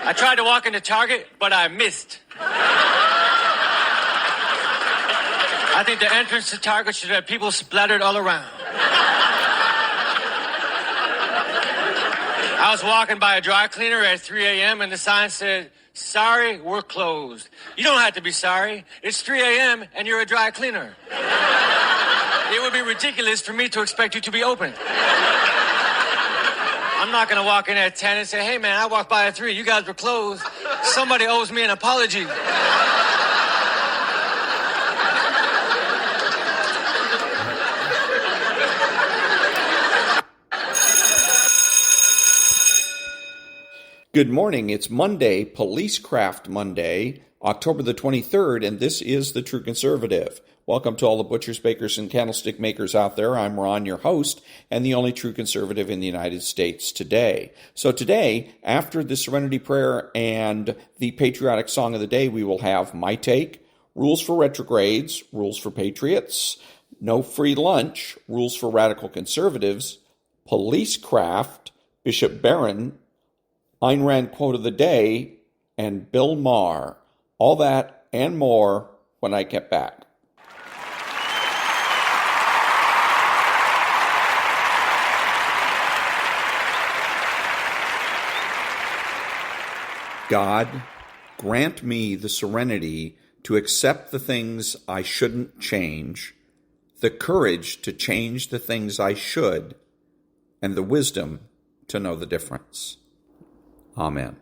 I tried to walk into Target, but I missed. I think the entrance to Target should have people splattered all around. I was walking by a dry cleaner at 3 a.m. and the sign said, "Sorry, we're closed." You don't have to be sorry. It's 3 a.m. and you're a dry cleaner. It would be ridiculous for me to expect you to be open. I'm not going to walk in at 10 and say, "Hey, man, I walked by at 3. You guys were closed. Somebody owes me an apology." Good morning. It's Monday, Policecraft Monday, October the 23rd, and this is The True Conservative. Welcome to all the butchers, bakers, and candlestick makers out there. I'm Ron, your host, and the only true conservative in the United States today. So today, after the Serenity Prayer and the patriotic song of the day, we will have my take, rules for retrogrades, rules for patriots, no free lunch, rules for radical conservatives, policecraft, bishop-barron, Ayn Rand Quote of the day, and Bill Maher. All that and more when I get back. God, grant me the serenity to accept the things I shouldn't change, the courage to change the things I should, and the wisdom to know the difference. Amen.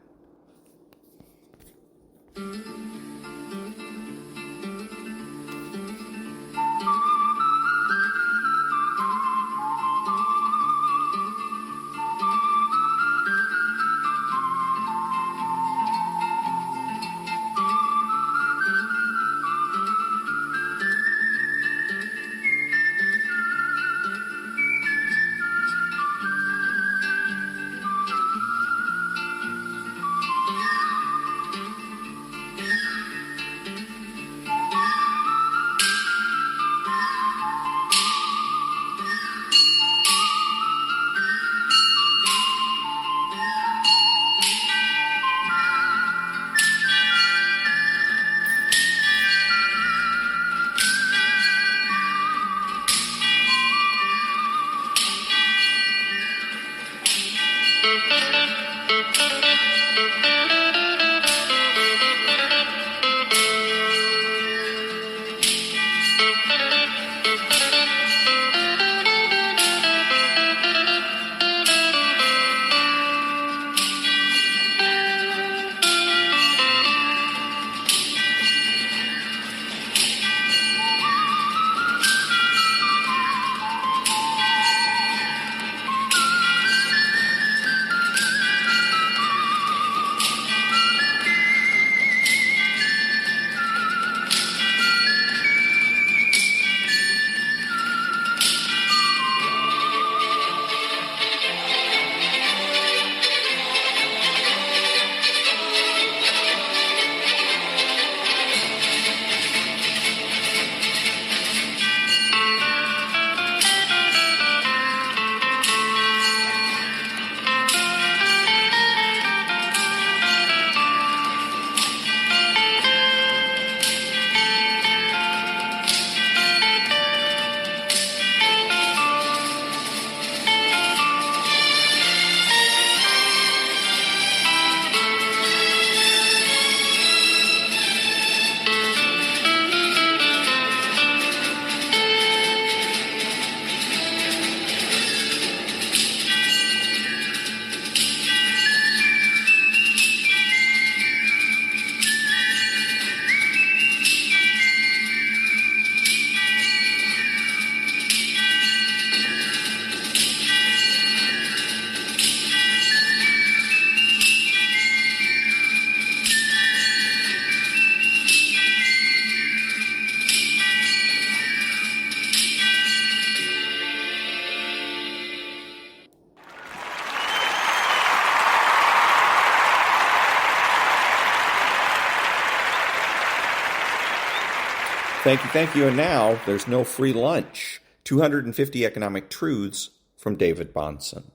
Thank you. And now, there's no free lunch. 250 Economic Truths from David Bahnsen.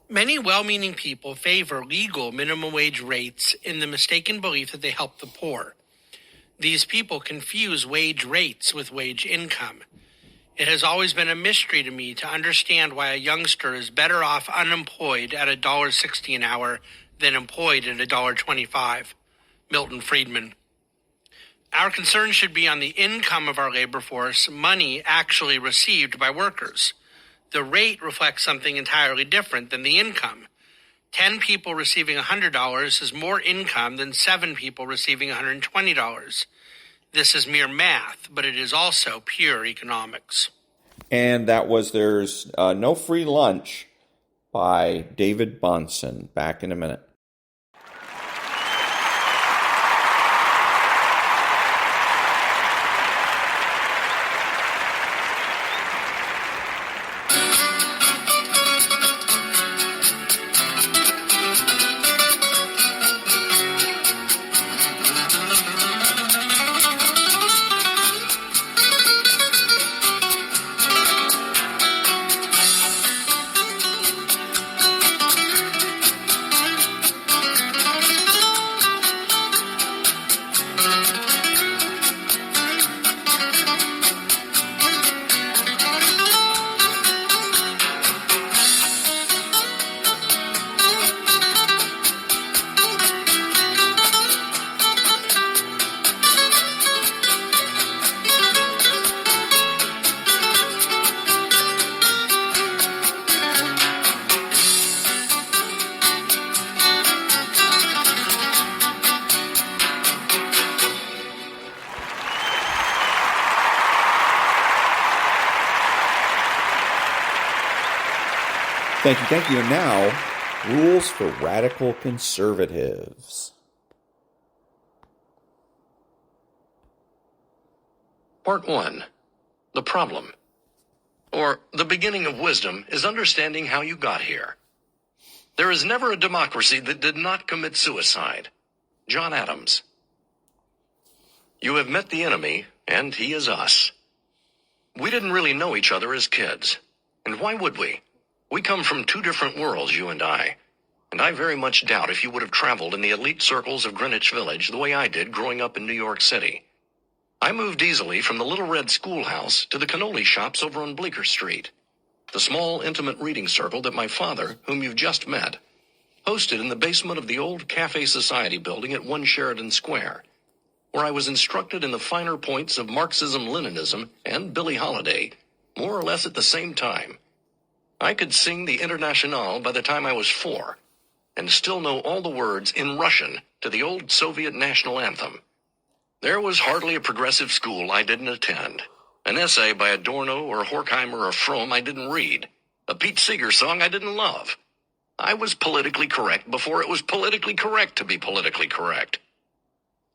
Many well-meaning people favor legal minimum wage rates in the mistaken belief that they help the poor. These people confuse wage rates with wage income. It has always been a mystery to me to understand why a youngster is better off unemployed at $1.60 an hour than employed at $1.25. Milton Friedman. Our concern should be on the income of our labor force, money actually received by workers. The rate reflects something entirely different than the income. 10 people receiving $100 is more income than 7 people receiving $120. This is mere math, but it is also pure economics. And that was There's No Free Lunch by David Bahnsen. Back in a minute. Thank you. And now, rules for radical conservatives. Part 1. The problem, or the beginning of wisdom, is understanding how you got here. There is never a democracy that did not commit suicide. John Adams. You have met the enemy, and he is us. We didn't really know each other as kids. And why would we? We come from two different worlds, you and I very much doubt if you would have traveled in the elite circles of Greenwich Village the way I did growing up in New York City. I moved easily from the Little Red Schoolhouse to the cannoli shops over on Bleecker Street, the small, intimate reading circle that my father, whom you've just met, hosted in the basement of the old Cafe Society building at 1 Sheridan Square, where I was instructed in the finer points of Marxism-Leninism and Billie Holiday, more or less at the same time. I could sing the Internationale by the time I was 4, and still know all the words in Russian to the old Soviet national anthem. There was hardly a progressive school I didn't attend. An essay by Adorno or Horkheimer or Fromm I didn't read. A Pete Seeger song I didn't love. I was politically correct before it was politically correct to be politically correct.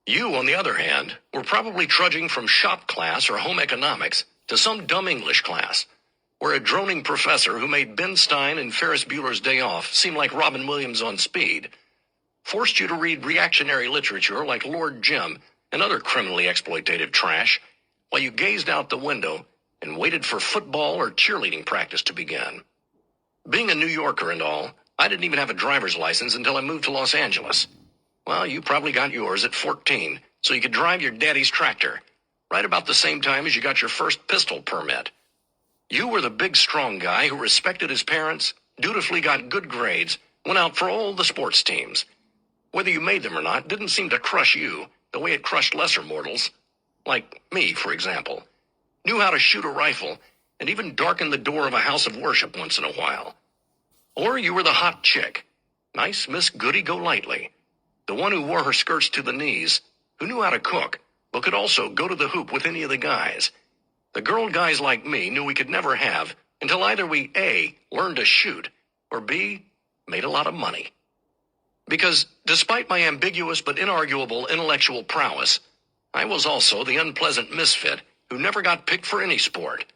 You, on the other hand, were probably trudging from shop class or home economics to some dumb English class, where a droning professor who made Ben Stein and Ferris Bueller's Day Off seem like Robin Williams on speed, forced you to read reactionary literature like Lord Jim and other criminally exploitative trash, while you gazed out the window and waited for football or cheerleading practice to begin. Being a New Yorker and all, I didn't even have a driver's license until I moved to Los Angeles. Well, you probably got yours at 14, so you could drive your daddy's tractor, right about the same time as you got your first pistol permit. You were the big, strong guy who respected his parents, dutifully got good grades, went out for all the sports teams. Whether you made them or not didn't seem to crush you the way it crushed lesser mortals, like me, for example. Knew how to shoot a rifle, and even darken the door of a house of worship once in a while. Or you were the hot chick, nice Miss Goody-Go-Lightly, the one who wore her skirts to the knees, who knew how to cook, but could also go to the hoop with any of the guys. The girl guys like me knew we could never have until either we A, learned to shoot, or B, made a lot of money. Because despite my ambiguous but inarguable intellectual prowess, I was also the unpleasant misfit who never got picked for any sport.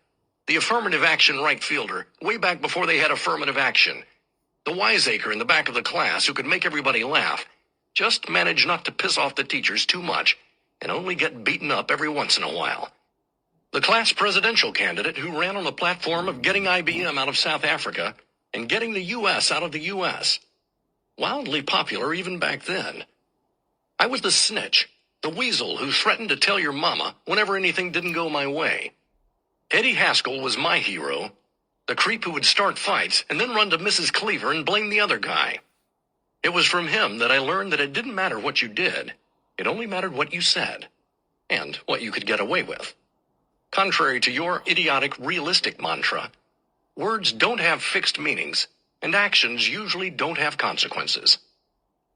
The affirmative action right fielder, way back before they had affirmative action. The wiseacre in the back of the class who could make everybody laugh, just managed not to piss off the teachers too much, and only get beaten up every once in a while. The class presidential candidate who ran on the platform of getting IBM out of South Africa, and getting the U.S. out of the U.S. Wildly popular even back then. I was the snitch, the weasel who threatened to tell your mama whenever anything didn't go my way. Eddie Haskell was my hero, the creep who would start fights and then run to Mrs. Cleaver and blame the other guy. It was from him that I learned that it didn't matter what you did. It only mattered what you said, and what you could get away with. Contrary to your idiotic realistic mantra, words don't have fixed meanings, and actions usually don't have consequences.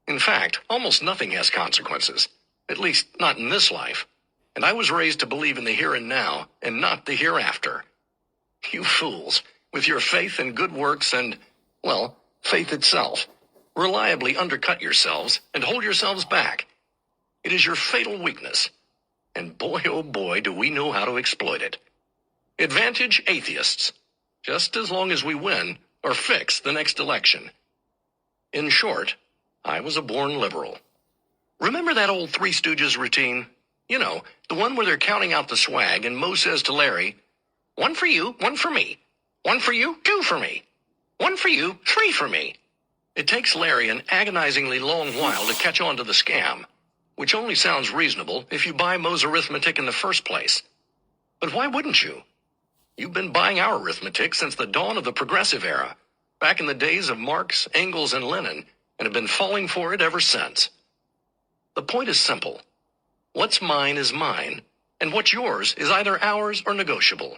In fact, almost nothing has consequences, at least not in this life, and I was raised to believe in the here and now, and not the hereafter. You fools, with your faith and good works and, well, faith itself, reliably undercut yourselves and hold yourselves back. It is your fatal weakness, and boy oh boy do we know how to exploit it. Advantage atheists, just as long as we win or fix the next election. In short, I was a born liberal. Remember that old Three Stooges routine? You know, the one where they're counting out the swag and Moe says to Larry, "One for you, one for me. One for you, two for me. One for you, three for me." It takes Larry an agonizingly long while to catch on to the scam, which only sounds reasonable if you buy Moe's arithmetic in the first place. But why wouldn't you? You've been buying our arithmetic since the dawn of the progressive era, back in the days of Marx, Engels, and Lenin, and have been falling for it ever since. The point is simple. What's mine is mine, and what's yours is either ours or negotiable.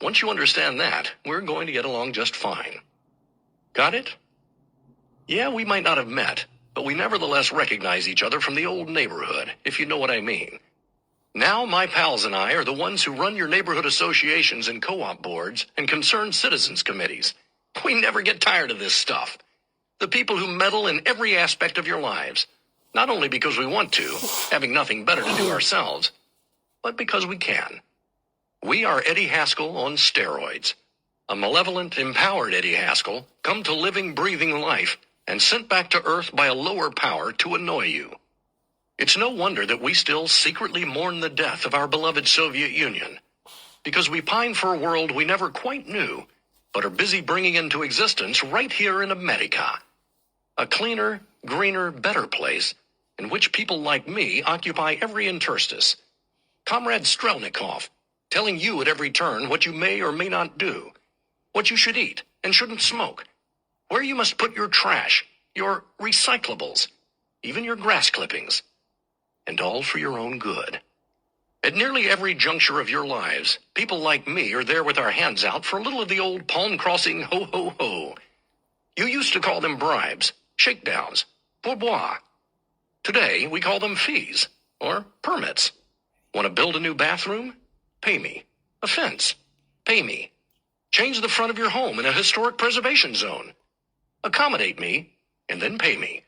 Once you understand that, we're going to get along just fine. Got it? Yeah, we might not have met, but we nevertheless recognize each other from the old neighborhood, if you know what I mean. Now my pals and I are the ones who run your neighborhood associations and co-op boards and concerned citizens committees. We never get tired of this stuff. The people who meddle in every aspect of your lives, not only because we want to, having nothing better to do ourselves, but because we can. We are Eddie Haskell on steroids. A malevolent, empowered Eddie Haskell, come to living, breathing life, and sent back to Earth by a lower power to annoy you. It's no wonder that we still secretly mourn the death of our beloved Soviet Union, because we pine for a world we never quite knew, but are busy bringing into existence right here in America. A cleaner, greener, better place in which people like me occupy every interstice. Comrade Strelnikov, telling you at every turn what you may or may not do, what you should eat and shouldn't smoke, where you must put your trash, your recyclables, even your grass clippings, and all for your own good. At nearly every juncture of your lives, people like me are there with our hands out for a little of the old palm-crossing ho-ho-ho. You used to call them bribes, shakedowns, pourboire. Today, we call them fees, or permits. Want to build a new bathroom? Pay me. A fence? Pay me. Change the front of your home in a historic preservation zone? Accommodate me, and then pay me.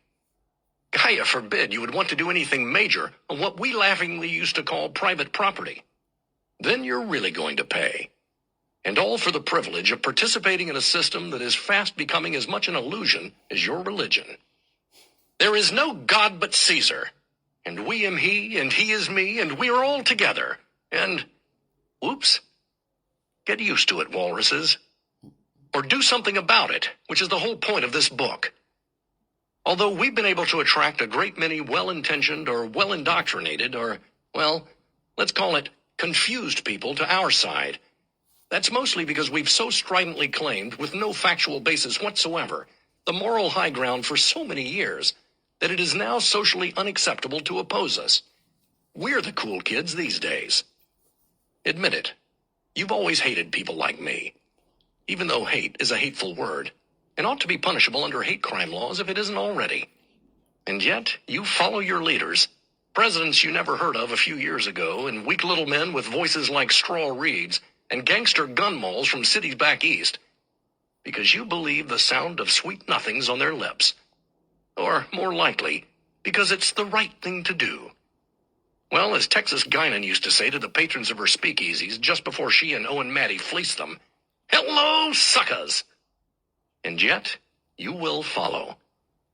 Gaia forbid you would want to do anything major on what we laughingly used to call private property. Then you're really going to pay. And all for the privilege of participating in a system that is fast becoming as much an illusion as your religion. There is no God but Caesar, and we am he, and he is me, and we are all together. And, whoops, get used to it, walruses. Or do something about it, which is the whole point of this book. Although we've been able to attract a great many well-intentioned or well-indoctrinated or, well, let's call it confused people to our side, that's mostly because we've so stridently claimed, with no factual basis whatsoever, the moral high ground for so many years, that it is now socially unacceptable to oppose us. We're the cool kids these days. Admit it. You've always hated people like me, even though hate is a hateful word, and ought to be punishable under hate crime laws if it isn't already. And yet, you follow your leaders, presidents you never heard of a few years ago, and weak little men with voices like straw reeds, and gangster gun moles from cities back east, because you believe the sound of sweet nothings on their lips. Or, more likely, because it's the right thing to do. Well, as Texas Guinan used to say to the patrons of her speakeasies just before she and Owen Matty fleeced them, "Hello, suckers!" And yet, you will follow,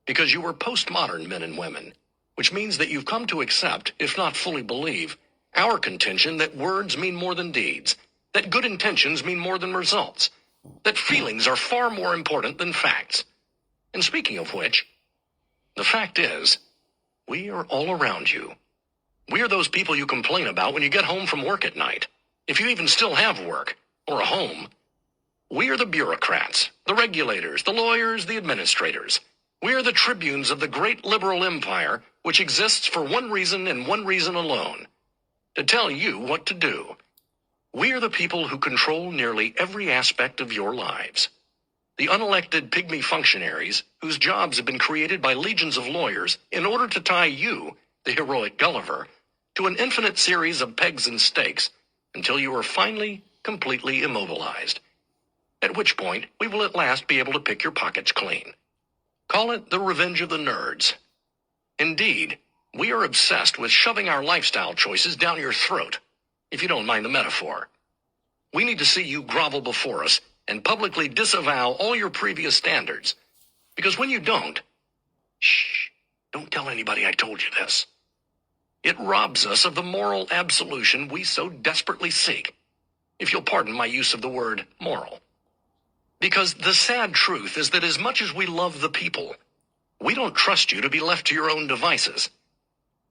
because you are postmodern men and women, which means that you've come to accept, if not fully believe, our contention that words mean more than deeds, that good intentions mean more than results, that feelings are far more important than facts. And speaking of which, the fact is, we are all around you. We are those people you complain about when you get home from work at night, if you even still have work or a home. We are the bureaucrats, the regulators, the lawyers, the administrators. We are the tribunes of the great liberal empire, which exists for one reason and one reason alone: to tell you what to do. We are the people who control nearly every aspect of your lives. The unelected pygmy functionaries whose jobs have been created by legions of lawyers in order to tie you, the heroic Gulliver, to an infinite series of pegs and stakes until you are finally completely immobilized. At which point, we will at last be able to pick your pockets clean. Call it the revenge of the nerds. Indeed, we are obsessed with shoving our lifestyle choices down your throat, if you don't mind the metaphor. We need to see you grovel before us and publicly disavow all your previous standards. Because when you don't, don't tell anybody I told you this. It robs us of the moral absolution we so desperately seek, if you'll pardon my use of the word moral. Because the sad truth is that as much as we love the people, we don't trust you to be left to your own devices.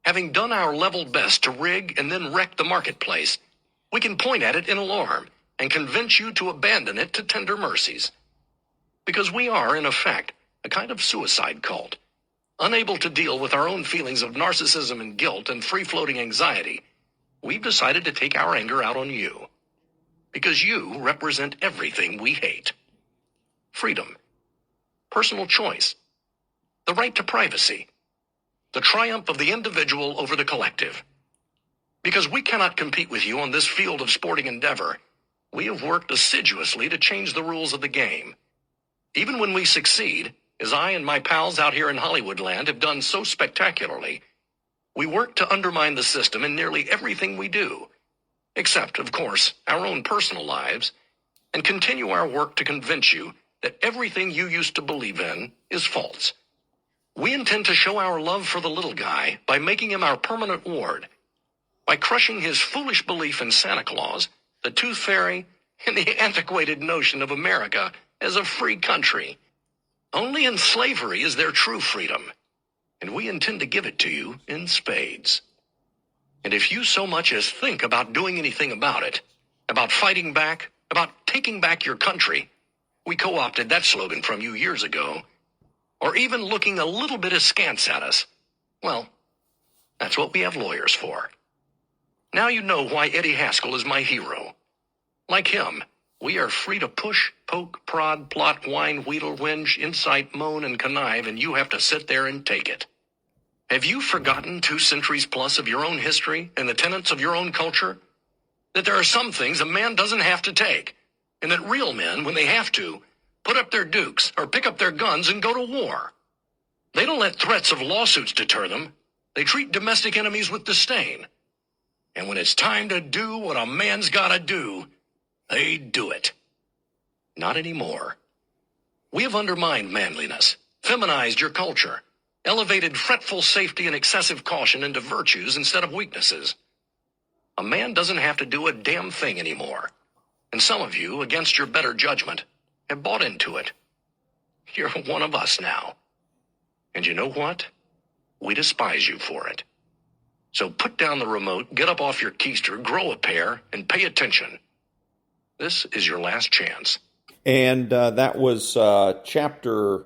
Having done our level best to rig and then wreck the marketplace, we can point at it in alarm and convince you to abandon it to tender mercies. Because we are, in effect, a kind of suicide cult. Unable to deal with our own feelings of narcissism and guilt and free-floating anxiety, we've decided to take our anger out on you. Because you represent everything we hate. Freedom, personal choice, the right to privacy, the triumph of the individual over the collective. Because we cannot compete with you on this field of sporting endeavor, we have worked assiduously to change the rules of the game. Even when we succeed, as I and my pals out here in Hollywood land have done so spectacularly, we work to undermine the system in nearly everything we do, except, of course, our own personal lives, and continue our work to convince you that everything you used to believe in is false. We intend to show our love for the little guy by making him our permanent ward, by crushing his foolish belief in Santa Claus, the Tooth Fairy, and the antiquated notion of America as a free country. Only in slavery is there true freedom, and we intend to give it to you in spades. And if you so much as think about doing anything about it, about fighting back, about taking back your country, we co-opted that slogan from you years ago, or even looking a little bit askance at us, well, that's what we have lawyers for. Now you know why Eddie Haskell is my hero. Like him, we are free to push, poke, prod, plot, whine, wheedle, whinge, incite, moan, and connive, and you have to sit there and take it. Have you forgotten 2 centuries plus of your own history and the tenets of your own culture? That there are some things a man doesn't have to take, and that real men, when they have to, put up their dukes or pick up their guns and go to war. They don't let threats of lawsuits deter them. They treat domestic enemies with disdain. And when it's time to do what a man's gotta do, they do it. Not anymore. We have undermined manliness, feminized your culture, elevated fretful safety and excessive caution into virtues instead of weaknesses. A man doesn't have to do a damn thing anymore. And some of you, against your better judgment, have bought into it. You're one of us now. And you know what? We despise you for it. So put down the remote, get up off your keister, grow a pair, and pay attention. This is your last chance. And that was Chapter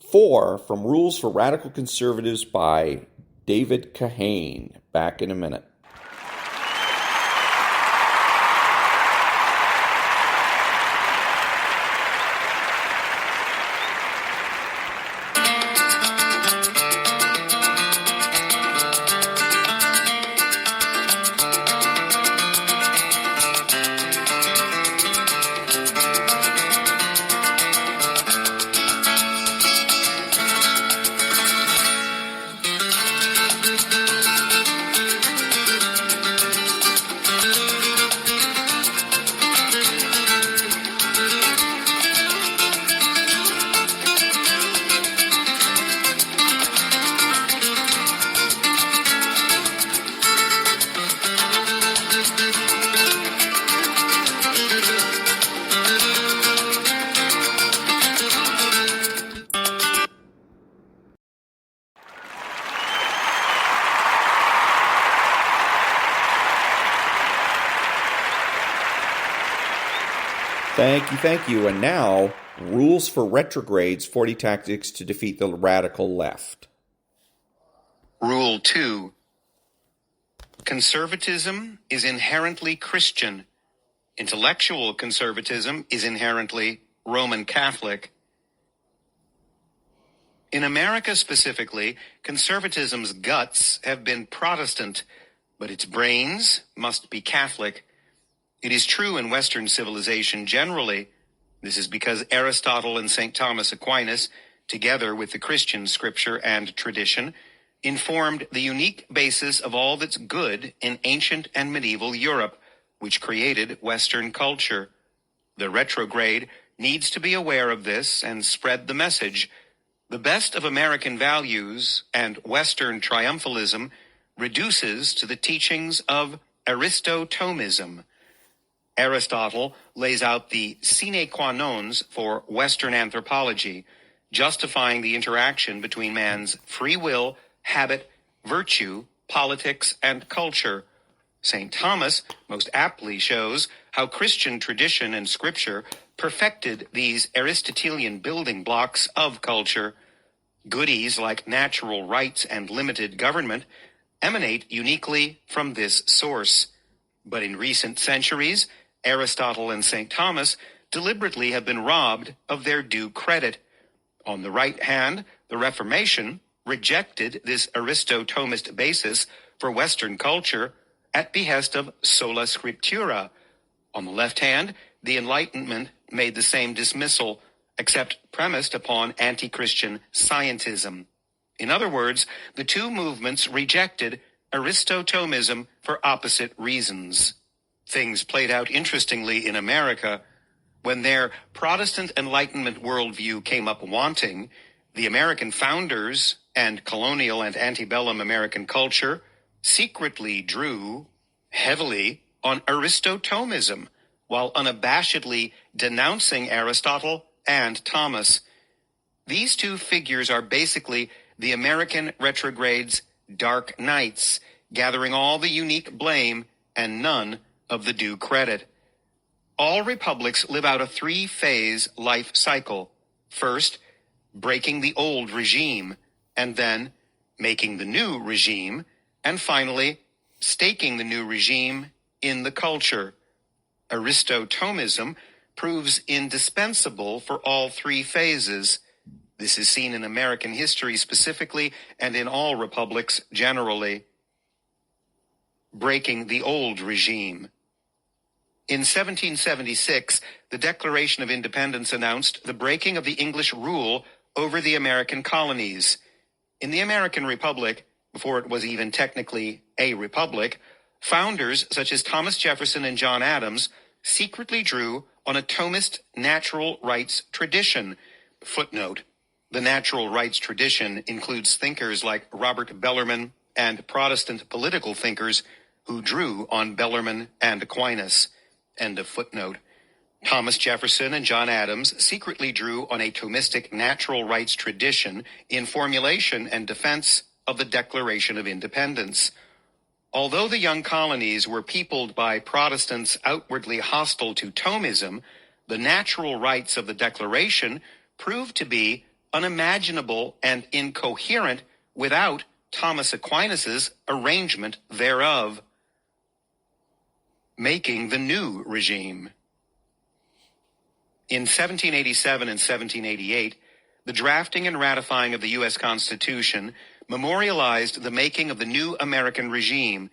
4 from Rules for Radical Conservatives by David Kahane. Back in a minute. Thank you. And now, rules for retrogrades, 40 tactics to defeat the radical left. Rule 2. Conservatism is inherently Christian. Intellectual conservatism is inherently Roman Catholic. In America specifically, conservatism's guts have been Protestant, but its brains must be Catholic. It is true in Western civilization generally. This is because Aristotle and St. Thomas Aquinas, together with the Christian scripture and tradition, informed the unique basis of all that's good in ancient and medieval Europe, which created Western culture. The retrograde needs to be aware of this and spread the message. The best of American values and Western triumphalism reduces to the teachings of Aristotomism. Aristotle lays out the sine qua nons for Western anthropology, justifying the interaction between man's free will, habit, virtue, politics, and culture. St. Thomas most aptly shows how Christian tradition and scripture perfected these Aristotelian building blocks of culture. Goodies like natural rights and limited government emanate uniquely from this source. But in recent centuries, Aristotle and St. Thomas deliberately have been robbed of their due credit. On the right hand, the Reformation rejected this Aristotomist basis for Western culture at behest of sola scriptura. On the left hand, the Enlightenment made the same dismissal, except premised upon anti-Christian scientism. In other words, the two movements rejected Aristotomism for opposite reasons. Things played out interestingly in America. When their Protestant Enlightenment worldview came up wanting, the American founders and colonial and antebellum American culture secretly drew heavily on Aristotomism, while unabashedly denouncing Aristotle and Thomas. These two figures are basically the American retrogrades' dark knights, gathering all the unique blame and none of the due credit. All republics live out a three-phase life cycle. First, breaking the old regime, and then making the new regime, and finally, staking the new regime in the culture. Aristotomism proves indispensable for all three phases. This is seen in American history specifically and in all republics generally. Breaking the old regime. In 1776, the Declaration of Independence announced the breaking of the English rule over the American colonies. In the American Republic, before it was even technically a republic, founders such as Thomas Jefferson and John Adams secretly drew on a Thomist natural rights tradition. Footnote: the natural rights tradition includes thinkers like Robert Bellarmine and Protestant political thinkers who drew on Bellarmine and Aquinas. End of footnote. Thomas Jefferson and John Adams secretly drew on a Thomistic natural rights tradition in formulation and defense of the Declaration of Independence. Although the young colonies were peopled by Protestants outwardly hostile to Thomism, the natural rights of the Declaration proved to be unimaginable and incoherent without Thomas Aquinas's arrangement thereof. Making the new regime. In 1787 and 1788, the drafting and ratifying of the U.S. Constitution memorialized the making of the new American regime,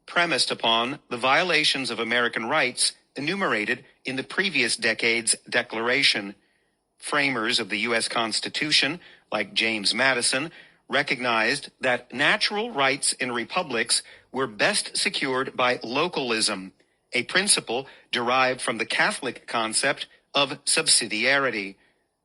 premised upon the violations of American rights enumerated in the previous decade's Declaration. Framers of the U.S. Constitution, like James Madison, recognized that natural rights in republics were best secured by localism, a principle derived from the Catholic concept of subsidiarity.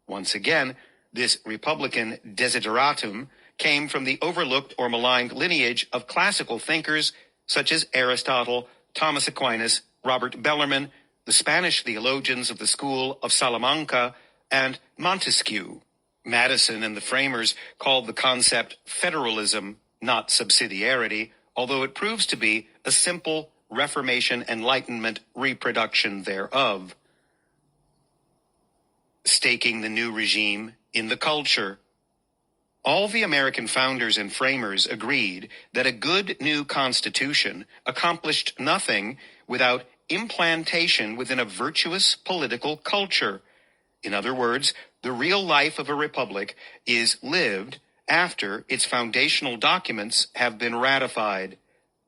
Once again, this Republican desideratum came from the overlooked or maligned lineage of classical thinkers such as Aristotle, Thomas Aquinas, Robert Bellarmine, the Spanish theologians of the school of Salamanca, and Montesquieu. Madison and the framers called the concept federalism, not subsidiarity, although it proves to be a simple Reformation Enlightenment reproduction thereof. staking the new regime in the culture. All the American founders and framers agreed that a good new constitution accomplished nothing without implantation within a virtuous political culture. In other words, the real life of a republic is lived after its foundational documents have been ratified.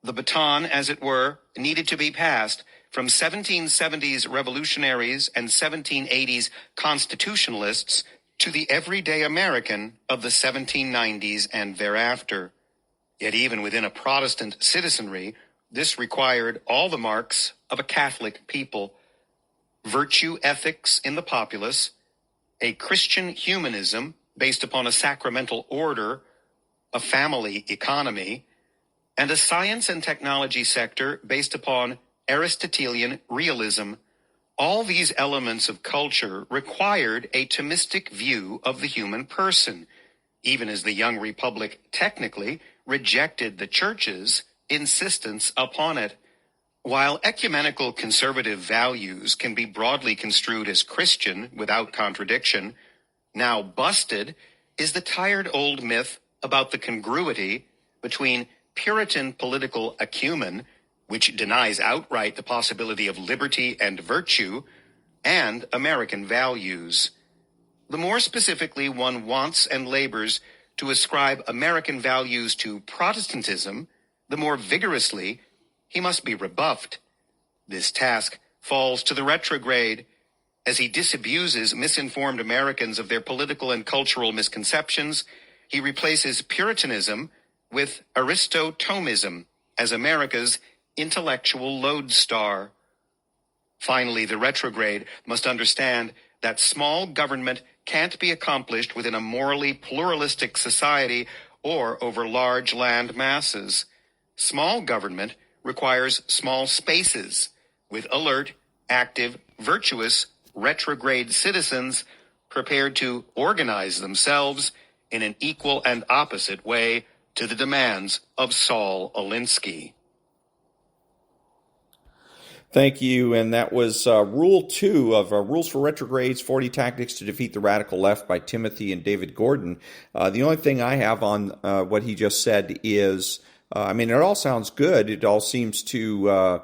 The baton, as it were, needed to be passed from 1770s revolutionaries and 1780s constitutionalists to the everyday American of the 1790s and thereafter. Yet even within a Protestant citizenry, this required all the marks of a Catholic people: virtue ethics in the populace, a Christian humanism based upon a sacramental order, a family economy, and a science and technology sector based upon Aristotelian realism. All these elements of culture required a Thomistic view of the human person, even as the young republic technically rejected the church's insistence upon it. While ecumenical conservative values can be broadly construed as Christian without contradiction, now busted is the tired old myth about the congruity between Puritan political acumen, which denies outright the possibility of liberty and virtue, and American values. The more specifically one wants and labors to ascribe American values to Protestantism, the more vigorously he must be rebuffed. This task falls to the retrograde, as he disabuses misinformed Americans of their political and cultural misconceptions. He replaces Puritanism with Aristotomism as America's intellectual lodestar. Finally, the retrograde must understand that small government can't be accomplished within a morally pluralistic society or over large land masses. Small government requires small spaces with alert, active, virtuous, retrograde citizens prepared to organize themselves in an equal and opposite way to the demands of Saul Alinsky. Thank you. And that was Rule 2 of Rules for Retrogrades, 40 Tactics to Defeat the Radical Left by Timothy and David Gordon. The only thing I have on what he just said is, it all sounds good. It all seems to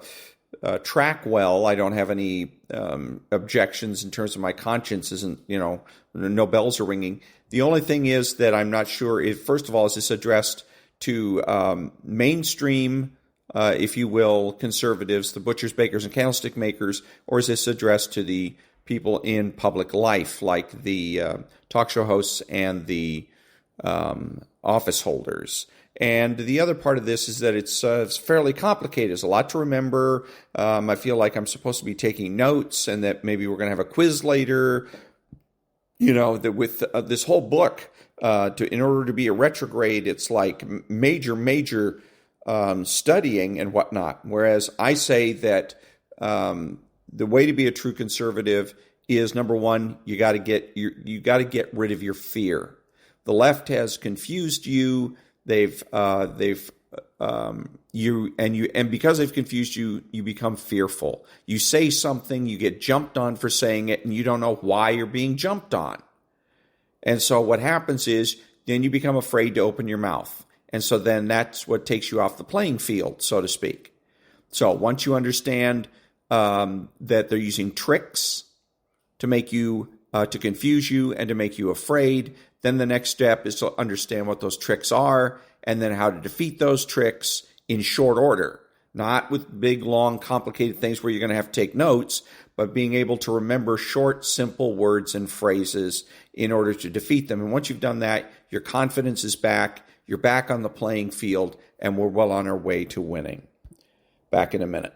track well. I don't have any objections in terms of my conscience isn't, no bells are ringing. The only thing is that I'm not sure if, first of all, is this addressed to mainstream, if you will, conservatives, the butchers, bakers, and candlestick makers, or is this addressed to the people in public life, like the talk show hosts and the office holders? And the other part of this is that it's fairly complicated. There's a lot to remember. I feel like I'm supposed to be taking notes, and that maybe we're going to have a quiz later. That with this whole book, in order to be a retrograde, it's like major studying and whatnot. Whereas I say that the way to be a true conservative is, number one, you got to get rid of your fear. The left has confused you. Because they've confused you, you become fearful. You say something, you get jumped on for saying it, and you don't know why you're being jumped on. And so what happens is then you become afraid to open your mouth. And so then that's what takes you off the playing field, so to speak. So once you understand that they're using tricks to make you, to confuse you and to make you afraid, then the next step is to understand what those tricks are and then how to defeat those tricks in short order. Not with big, long, complicated things where you're going to have to take notes, but being able to remember short, simple words and phrases in order to defeat them. And once you've done that, your confidence is back, you're back on the playing field, and we're well on our way to winning. Back in a minute.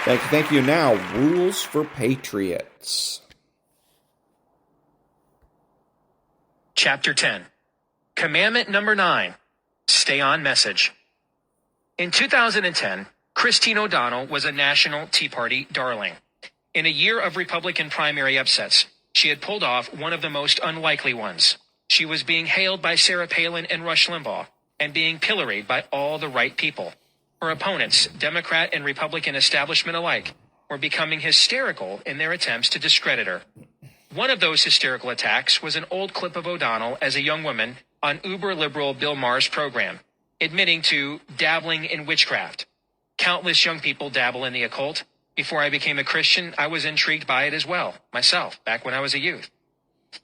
Thank you. Now, rules for patriots. Chapter 10. Commandment number 9. Stay on message. In 2010, Christine O'Donnell was a national Tea Party darling. In a year of Republican primary upsets, she had pulled off one of the most unlikely ones. She was being hailed by Sarah Palin and Rush Limbaugh, and being pilloried by all the right people. Her opponents, Democrat and Republican establishment alike, were becoming hysterical in their attempts to discredit her. One of those hysterical attacks was an old clip of O'Donnell as a young woman on uber-liberal Bill Maher's program, admitting to dabbling in witchcraft. Countless young people dabble in the occult. Before I became a Christian, I was intrigued by it as well, myself, back when I was a youth.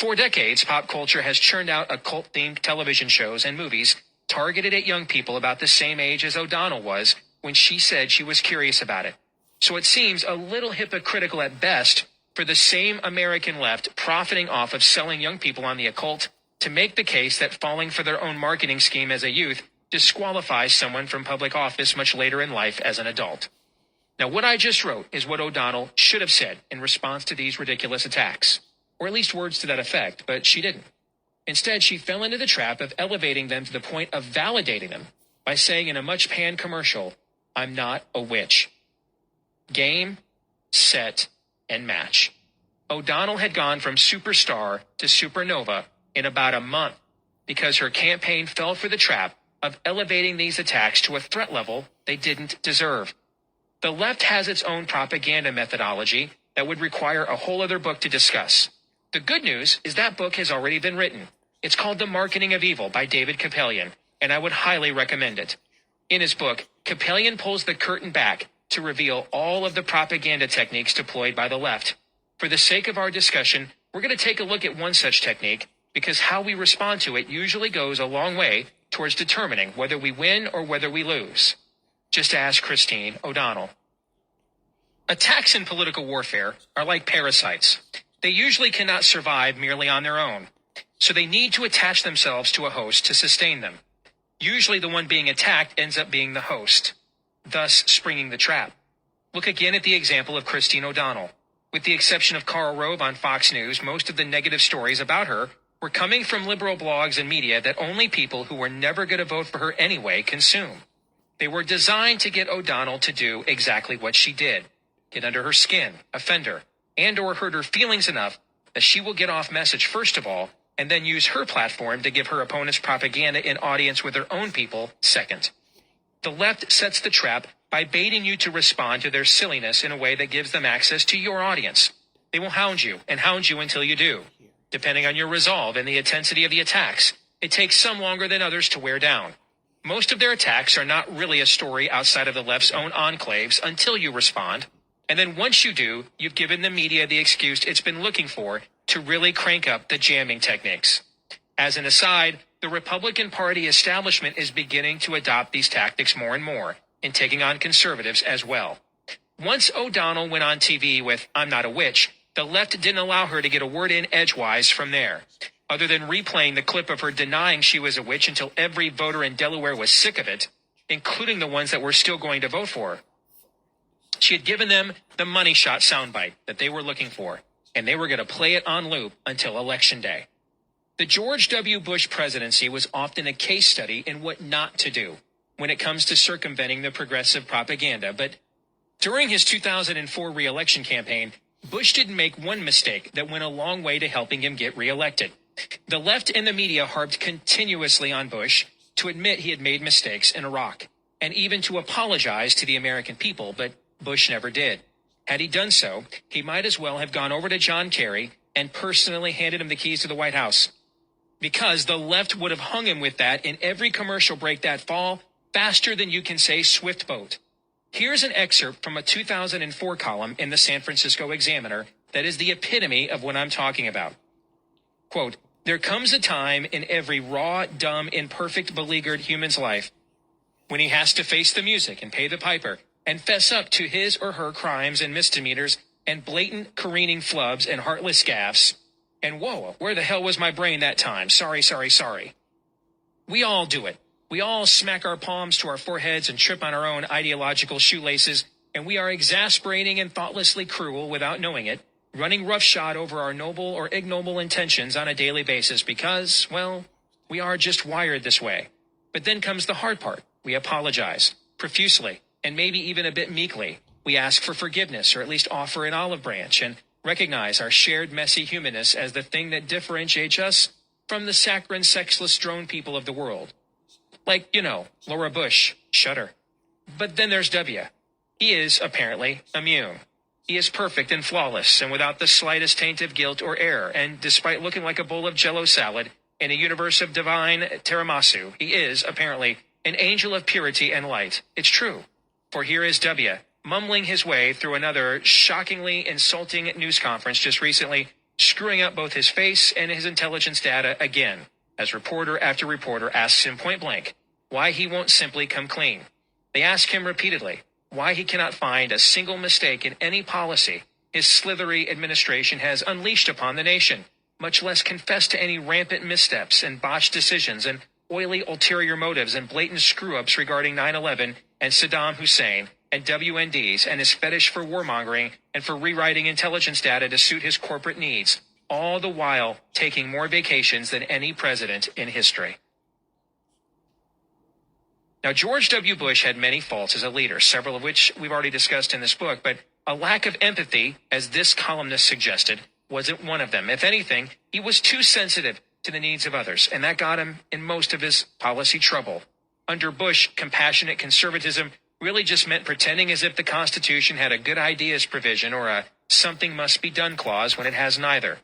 For decades, pop culture has churned out occult-themed television shows and movies targeted at young people about the same age as O'Donnell was when she said she was curious about it. So it seems a little hypocritical at best for the same American left profiting off of selling young people on the occult to make the case that falling for their own marketing scheme as a youth disqualifies someone from public office much later in life as an adult. Now, what I just wrote is what O'Donnell should have said in response to these ridiculous attacks, or at least words to that effect, but she didn't. Instead, she fell into the trap of elevating them to the point of validating them by saying in a much panned commercial, "I'm not a witch." Game, set, and match. O'Donnell had gone from superstar to supernova in about a month because her campaign fell for the trap of elevating these attacks to a threat level they didn't deserve. The left has its own propaganda methodology that would require a whole other book to discuss. The good news is that book has already been written. It's called The Marketing of Evil by David Kapelian, and I would highly recommend it. In his book, Kapelian pulls the curtain back to reveal all of the propaganda techniques deployed by the left. For the sake of our discussion, we're going to take a look at one such technique because how we respond to it usually goes a long way towards determining whether we win or whether we lose. Just ask Christine O'Donnell. Attacks in political warfare are like parasites. They usually cannot survive merely on their own, so they need to attach themselves to a host to sustain them. Usually the one being attacked ends up being the host, thus springing the trap. Look again at the example of Christine O'Donnell. With the exception of Karl Rove on Fox News, most of the negative stories about her were coming from liberal blogs and media that only people who were never going to vote for her anyway consume. They were designed to get O'Donnell to do exactly what she did. Get under her skin, offend her, and or hurt her feelings enough that she will get off message first of all, and then use her platform to give her opponents propaganda in audience with their own people second. The left sets the trap by baiting you to respond to their silliness in a way that gives them access to your audience. They will hound you until you do. Depending on your resolve and the intensity of the attacks, it takes some longer than others to wear down. Most of their attacks are not really a story outside of the left's own enclaves until you respond. And then once you do, you've given the media the excuse it's been looking for to really crank up the jamming techniques. As an aside, the Republican Party establishment is beginning to adopt these tactics more and more, in taking on conservatives as well. Once O'Donnell went on TV with "I'm not a witch," the left didn't allow her to get a word in edgewise from there. Other than replaying the clip of her denying she was a witch until every voter in Delaware was sick of it, including the ones that were still going to vote for her. She had given them the money shot soundbite that they were looking for, and they were going to play it on loop until Election Day. The George W. Bush presidency was often a case study in what not to do when it comes to circumventing the progressive propaganda, but during his 2004 re-election campaign, Bush didn't make one mistake that went a long way to helping him get reelected. The left and the media harped continuously on Bush to admit he had made mistakes in Iraq, and even to apologize to the American people, but Bush never did. Had he done so, he might as well have gone over to John Kerry and personally handed him the keys to the White House. Because the left would have hung him with that in every commercial break that fall, faster than you can say swift boat. Here's an excerpt from a 2004 column in the San Francisco Examiner that is the epitome of what I'm talking about. Quote, "There comes a time in every raw, dumb, imperfect, beleaguered human's life when he has to face the music and pay the piper and fess up to his or her crimes and misdemeanors and blatant careening flubs and heartless gaffes. And whoa, where the hell was my brain that time? Sorry. We all do it. We all smack our palms to our foreheads and trip on our own ideological shoelaces and we are exasperating and thoughtlessly cruel without knowing it, running roughshod over our noble or ignoble intentions on a daily basis because, well, we are just wired this way. But then comes the hard part. We apologize profusely and maybe even a bit meekly. We ask for forgiveness or at least offer an olive branch and recognize our shared messy humanness as the thing that differentiates us from the saccharine, sexless drone people of the world. Like, Laura Bush, shudder. But then there's W. He is, apparently, immune. He is perfect and flawless and without the slightest taint of guilt or error, and despite looking like a bowl of Jell-O salad in a universe of divine tiramisu, he is, apparently, an angel of purity and light. It's true. For here is W, mumbling his way through another shockingly insulting news conference just recently, screwing up both his face and his intelligence data again, as reporter after reporter asks him point blank why he won't simply come clean. They ask him repeatedly why he cannot find a single mistake in any policy his slithery administration has unleashed upon the nation, much less confess to any rampant missteps and botched decisions and oily ulterior motives and blatant screw-ups regarding 9/11 and Saddam Hussein and WNDs and his fetish for warmongering and for rewriting intelligence data to suit his corporate needs, all the while taking more vacations than any president in history. Now, George W. Bush had many faults as a leader, several of which we've already discussed in this book, but a lack of empathy, as this columnist suggested, wasn't one of them. If anything, he was too sensitive to the needs of others, and that got him in most of his policy trouble. Under Bush, compassionate conservatism really just meant pretending as if the Constitution had a good ideas provision or a something must be done clause when it has neither.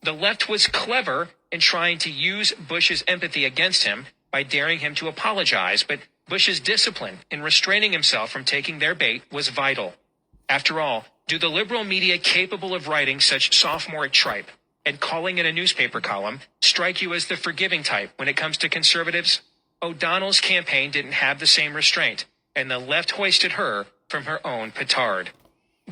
The left was clever in trying to use Bush's empathy against him by daring him to apologize, but Bush's discipline in restraining himself from taking their bait was vital. After all, do the liberal media capable of writing such sophomoric tripe and calling it a newspaper column strike you as the forgiving type when it comes to conservatives? O'Donnell's campaign didn't have the same restraint, and the left hoisted her from her own petard.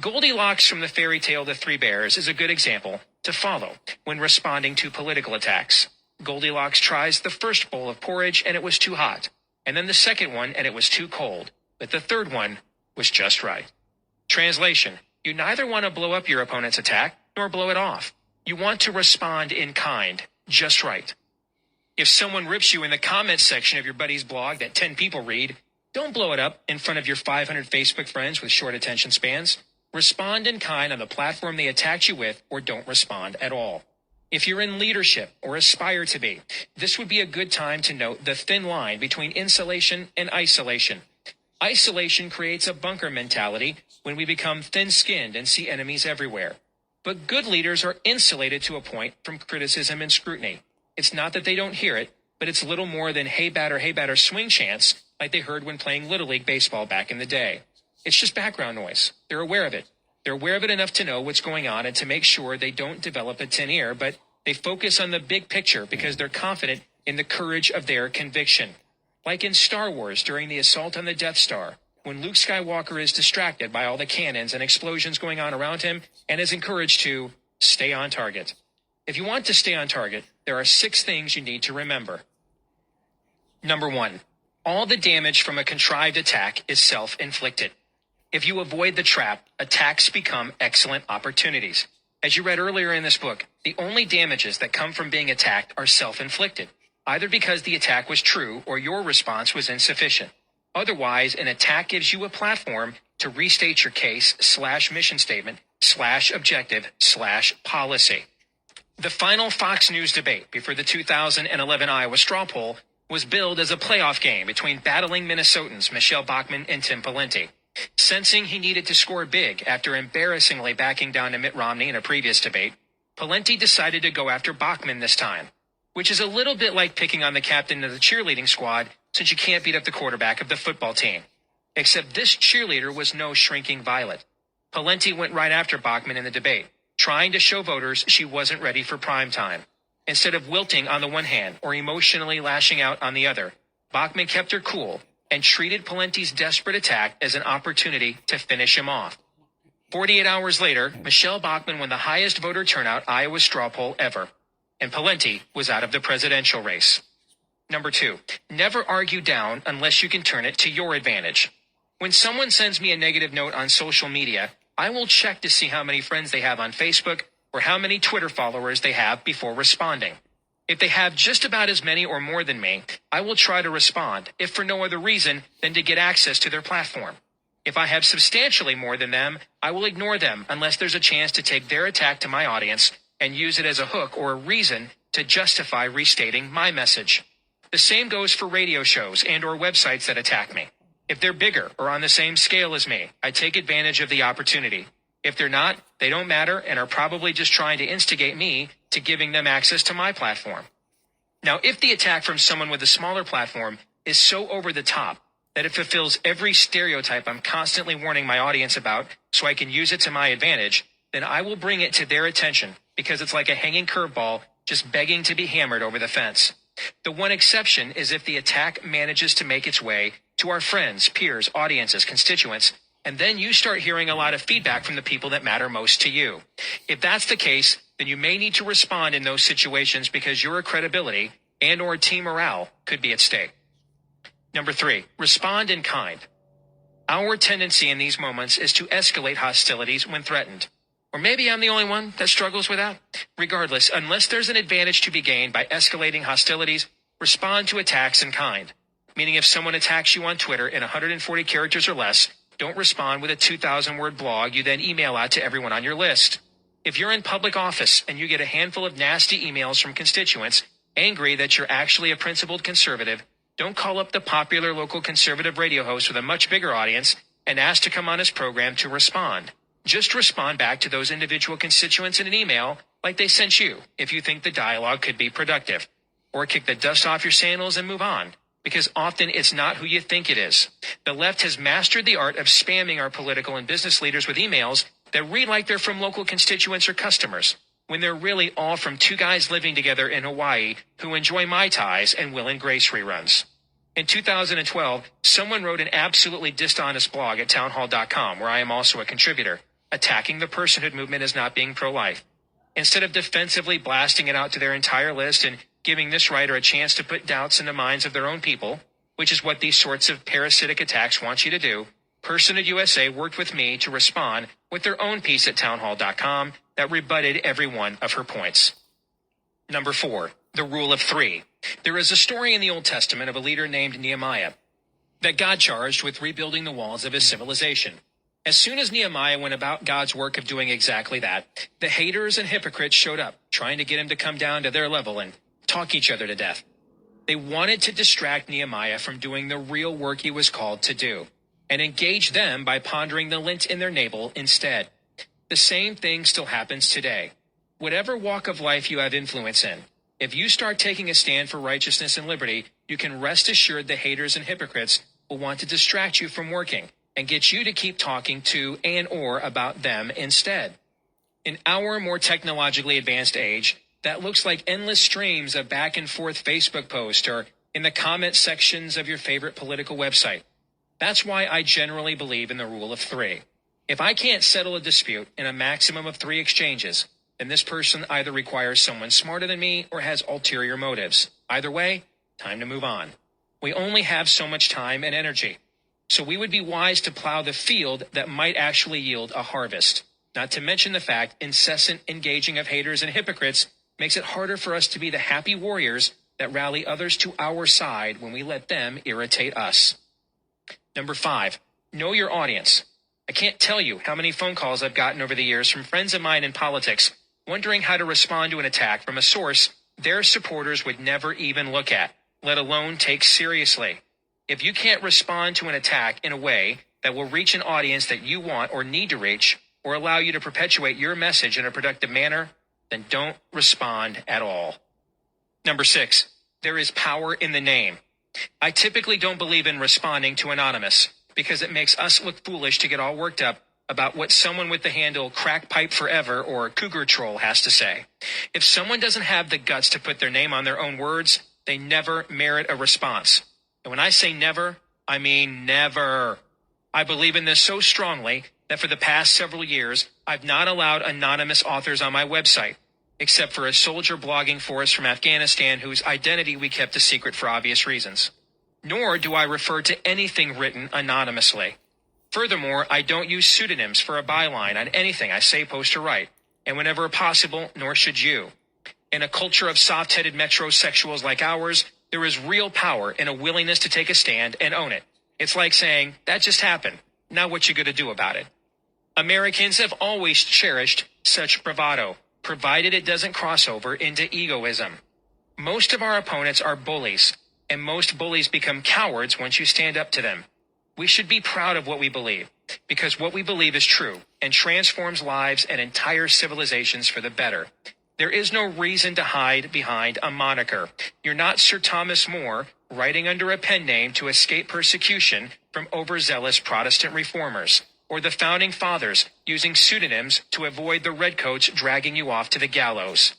Goldilocks from the fairy tale The Three Bears is a good example to follow when responding to political attacks. Goldilocks tries the first bowl of porridge and it was too hot, and then the second one and it was too cold, but the third one was just right. Translation: you neither want to blow up your opponent's attack nor blow it off. You want to respond in kind, just right. If someone rips you in the comments section of your buddy's blog that 10 people read, don't blow it up in front of your 500 Facebook friends with short attention spans. Respond in kind on the platform they attacked you with, or don't respond at all. If you're in leadership or aspire to be, this would be a good time to note the thin line between insulation and isolation. Isolation creates a bunker mentality when we become thin-skinned and see enemies everywhere. But good leaders are insulated to a point from criticism and scrutiny. It's not that they don't hear it, but it's little more than hey batter swing chants like they heard when playing Little League baseball back in the day. It's just background noise. They're aware of it. They're aware of it enough to know what's going on and to make sure they don't develop a tin ear, but they focus on the big picture because they're confident in the courage of their conviction. Like in Star Wars during the assault on the Death Star, when Luke Skywalker is distracted by all the cannons and explosions going on around him and is encouraged to stay on target. If you want to stay on target, there are 6 things you need to remember. Number 1, all the damage from a contrived attack is self-inflicted. If you avoid the trap, attacks become excellent opportunities. As you read earlier in this book, the only damages that come from being attacked are self-inflicted, either because the attack was true or your response was insufficient. Otherwise, an attack gives you a platform to restate your case / mission statement / objective / policy. The final Fox News debate before the 2011 Iowa straw poll was billed as a playoff game between battling Minnesotans Michelle Bachmann and Tim Pawlenty. Sensing he needed to score big after embarrassingly backing down to Mitt Romney in a previous debate, Pawlenty decided to go after Bachmann this time, which is a little bit like picking on the captain of the cheerleading squad since you can't beat up the quarterback of the football team. Except this cheerleader was no shrinking violet. Pawlenty went right after Bachmann in the debate, trying to show voters she wasn't ready for prime time. Instead of wilting on the one hand or emotionally lashing out on the other, Bachmann kept her cool and treated Pawlenty's desperate attack as an opportunity to finish him off. 48 hours later, Michelle Bachmann won the highest voter turnout Iowa straw poll ever, and Pawlenty was out of the presidential race. Number 2, never argue down unless you can turn it to your advantage. When someone sends me a negative note on social media, I will check to see how many friends they have on Facebook or how many Twitter followers they have before responding. If they have just about as many or more than me, I will try to respond, if for no other reason than to get access to their platform. If I have substantially more than them, I will ignore them unless there's a chance to take their attack to my audience and use it as a hook or a reason to justify restating my message. The same goes for radio shows and or websites that attack me. If they're bigger or on the same scale as me, I take advantage of the opportunity. If they're not, they don't matter and are probably just trying to instigate me to giving them access to my platform. Now, if the attack from someone with a smaller platform is so over the top that it fulfills every stereotype I'm constantly warning my audience about so I can use it to my advantage, then I will bring it to their attention because it's like a hanging curveball just begging to be hammered over the fence. The one exception is if the attack manages to make its way to our friends, peers, audiences, constituents, and then you start hearing a lot of feedback from the people that matter most to you. If that's the case, then you may need to respond in those situations because your credibility and or team morale could be at stake. Number 3, respond in kind. Our tendency in these moments is to escalate hostilities when threatened. Or maybe I'm the only one that struggles with that. Regardless, unless there's an advantage to be gained by escalating hostilities, respond to attacks in kind. Meaning if someone attacks you on Twitter in 140 characters or less, don't respond with a 2,000-word blog you then email out to everyone on your list. If you're in public office and you get a handful of nasty emails from constituents angry that you're actually a principled conservative, don't call up the popular local conservative radio host with a much bigger audience and ask to come on his program to respond. Just respond back to those individual constituents in an email like they sent you if you think the dialogue could be productive. Or kick the dust off your sandals and move on, because often it's not who you think it is. The left has mastered the art of spamming our political and business leaders with emails that read like they're from local constituents or customers, when they're really all from two guys living together in Hawaii who enjoy Mai Tais and Will and Grace reruns. In 2012, someone wrote an absolutely dishonest blog at townhall.com, where I am also a contributor, attacking the personhood movement as not being pro-life. Instead of defensively blasting it out to their entire list and giving this writer a chance to put doubts in the minds of their own people, which is what these sorts of parasitic attacks want you to do, Personhood USA worked with me to respond with their own piece at townhall.com that rebutted every one of her points. Number 4, the rule of 3. There is a story in the Old Testament of a leader named Nehemiah that God charged with rebuilding the walls of his civilization. As soon as Nehemiah went about God's work of doing exactly that, the haters and hypocrites showed up, trying to get him to come down to their level and talk each other to death. They wanted to distract Nehemiah from doing the real work he was called to do, and engage them by pondering the lint in their navel instead. The same thing still happens today. Whatever walk of life you have influence in, if you start taking a stand for righteousness and liberty, you can rest assured the haters and hypocrites will want to distract you from working and get you to keep talking to and or about them instead. In our more technologically advanced age, that looks like endless streams of back and forth Facebook posts or in the comment sections of your favorite political website. That's why I generally believe in the rule of 3. If I can't settle a dispute in a maximum of 3 exchanges, then this person either requires someone smarter than me or has ulterior motives. Either way, time to move on. We only have so much time and energy, so we would be wise to plow the field that might actually yield a harvest. Not to mention the fact incessant engaging of haters and hypocrites makes it harder for us to be the happy warriors that rally others to our side when we let them irritate us. Number 5, know your audience. I can't tell you how many phone calls I've gotten over the years from friends of mine in politics wondering how to respond to an attack from a source their supporters would never even look at, let alone take seriously. If you can't respond to an attack in a way that will reach an audience that you want or need to reach, or allow you to perpetuate your message in a productive manner, then don't respond at all. Number 6, there is power in the name. I typically don't believe in responding to anonymous because it makes us look foolish to get all worked up about what someone with the handle crackpipe forever or cougar troll has to say. If someone doesn't have the guts to put their name on their own words, they never merit a response. And when I say never, I mean never. I believe in this so strongly that for the past several years, I've not allowed anonymous authors on my website, except for a soldier blogging for us from Afghanistan whose identity we kept a secret for obvious reasons. Nor do I refer to anything written anonymously. Furthermore, I don't use pseudonyms for a byline on anything I say, post, or write, and whenever possible, nor should you. In a culture of soft-headed metrosexuals like ours, there is real power in a willingness to take a stand and own it. It's like saying, that just happened. Now what you gonna do about it? Americans have always cherished such bravado, provided it doesn't cross over into egoism. Most of our opponents are bullies, and most bullies become cowards once you stand up to them. We should be proud of what we believe, because what we believe is true and transforms lives and entire civilizations for the better. There is no reason to hide behind a moniker. You're not Sir Thomas More writing under a pen name to escape persecution from overzealous Protestant reformers, or the Founding Fathers using pseudonyms to avoid the redcoats dragging you off to the gallows.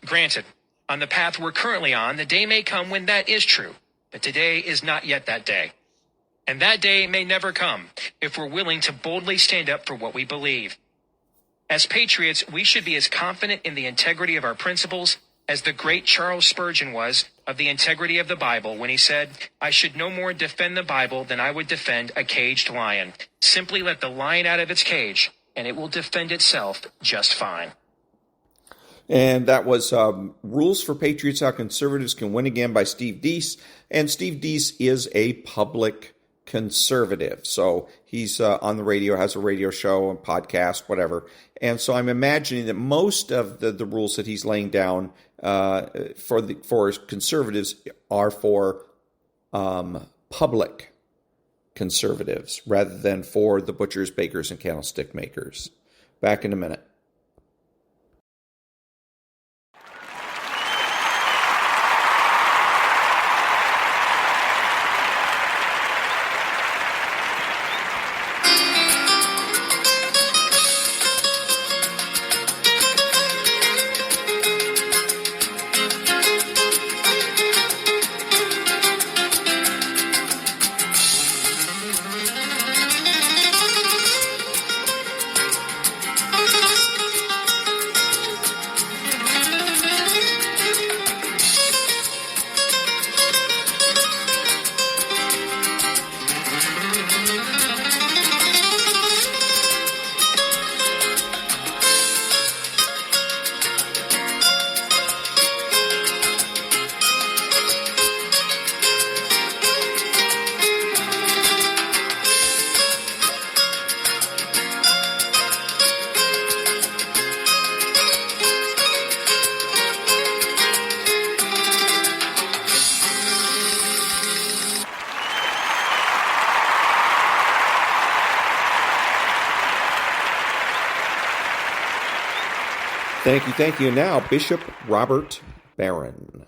Granted, on the path we're currently on, the day may come when that is true, but today is not yet that day. And that day may never come if we're willing to boldly stand up for what we believe. As patriots, we should be as confident in the integrity of our principles as the great Charles Spurgeon was of the integrity of the Bible when he said, I should no more defend the Bible than I would defend a caged lion. Simply let the lion out of its cage, and it will defend itself just fine. And that was Rules for Patriots, How Conservatives Can Win Again by Steve Deese. And Steve Deese is a public conservative. So he's on the radio, has a radio show and podcast, whatever. And so I'm imagining that most of the rules that he's laying down for conservatives are for public conservatives rather than for the butchers, bakers, and candlestick makers. Back in a minute. Thank you. Now, Bishop Robert Barron.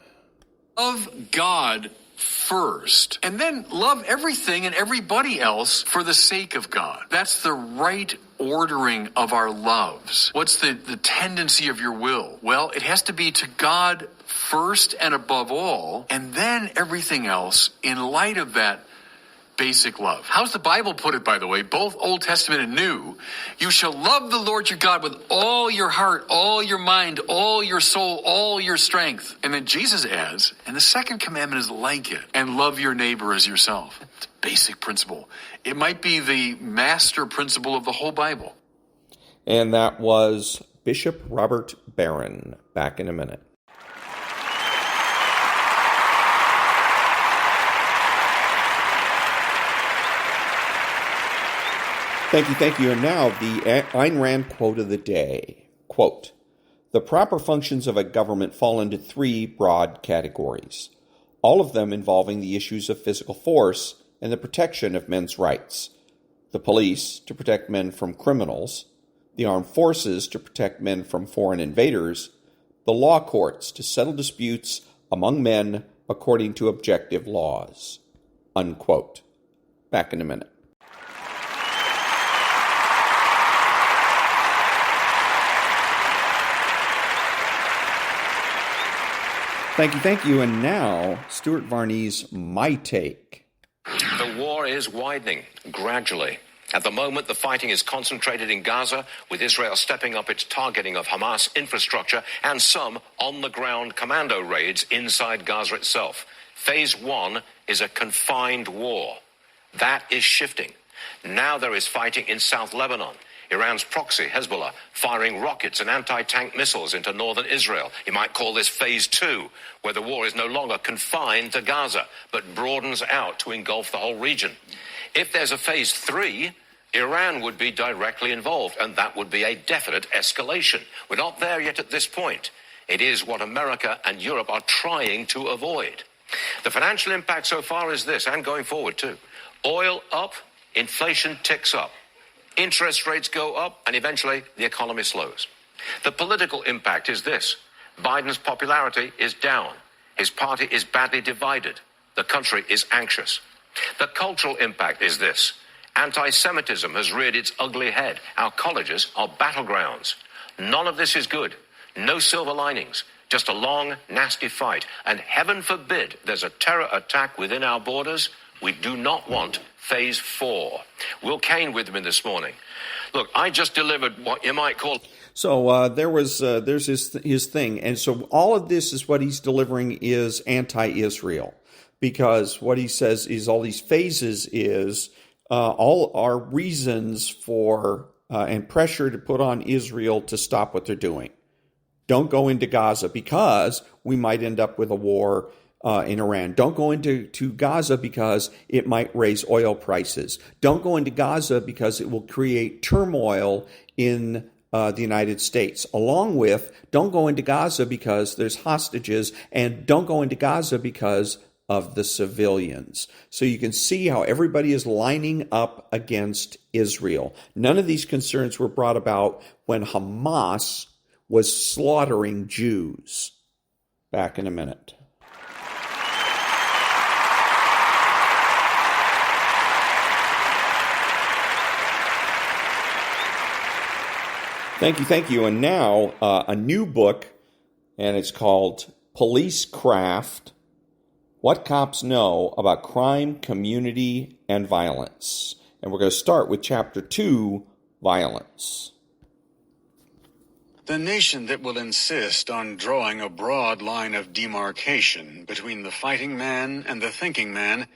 Love God first, and then love everything and everybody else for the sake of God. That's the right ordering of our loves. What's the tendency of your will? Well, it has to be to God first and above all, and then everything else in light of that basic love. How's the Bible put it, by the way? Both Old Testament and New. You shall love the Lord your God with all your heart, all your mind, all your soul, all your strength. And then Jesus adds, and the second commandment is like it, and love your neighbor as yourself. It's a basic principle. It might be the master principle of the whole Bible. And that was Bishop Robert Barron. Back in a minute. Thank you. And now the Ayn Rand quote of the day. Quote, the proper functions of a government fall into three broad categories, all of them involving the issues of physical force and the protection of men's rights. The police, to protect men from criminals, the armed forces, to protect men from foreign invaders, the law courts, to settle disputes among men according to objective laws. Unquote. Back in a minute. Thank you. And now, Stuart Varney's My Take. The war is widening gradually. At the moment, the fighting is concentrated in Gaza, with Israel stepping up its targeting of Hamas infrastructure and some on-the-ground commando raids inside Gaza itself. Phase 1 is a confined war. That is shifting. Now there is fighting in South Lebanon. Iran's proxy, Hezbollah, firing rockets and anti-tank missiles into northern Israel. You might call this phase 2, where the war is no longer confined to Gaza, but broadens out to engulf the whole region. If there's a phase 3, Iran would be directly involved, and that would be a definite escalation. We're not there yet at this point. It is what America and Europe are trying to avoid. The financial impact so far is this, and going forward too. Oil up, inflation ticks up. Interest rates go up, and eventually the economy slows. The political impact is this. Biden's popularity is down. His party is badly divided. The country is anxious. The cultural impact is this. Anti-Semitism has reared its ugly head. Our colleges are battlegrounds. None of this is good. No silver linings. Just a long, nasty fight. And heaven forbid there's a terror attack within our borders. We do not want phase 4. Will Kane with me this morning. Look, I just delivered what you might call... So there's his thing. And so all of this is what he's delivering is anti-Israel. Because what he says is all these phases is all are reasons for and pressure to put on Israel to stop what they're doing. Don't go into Gaza because we might end up with a war in Iran. Don't go into Gaza because it might raise oil prices. Don't go into Gaza because it will create turmoil in the United States. Along with, don't go into Gaza because there's hostages, and don't go into Gaza because of the civilians. So you can see how everybody is lining up against Israel. None of these concerns were brought about when Hamas was slaughtering Jews. Back in a minute. Thank you. And now a new book, and it's called Policecraft: What Cops Know About Crime, Community, and Violence. And we're going to start with Chapter 2, Violence. The nation that will insist on drawing a broad line of demarcation between the fighting man and the thinking man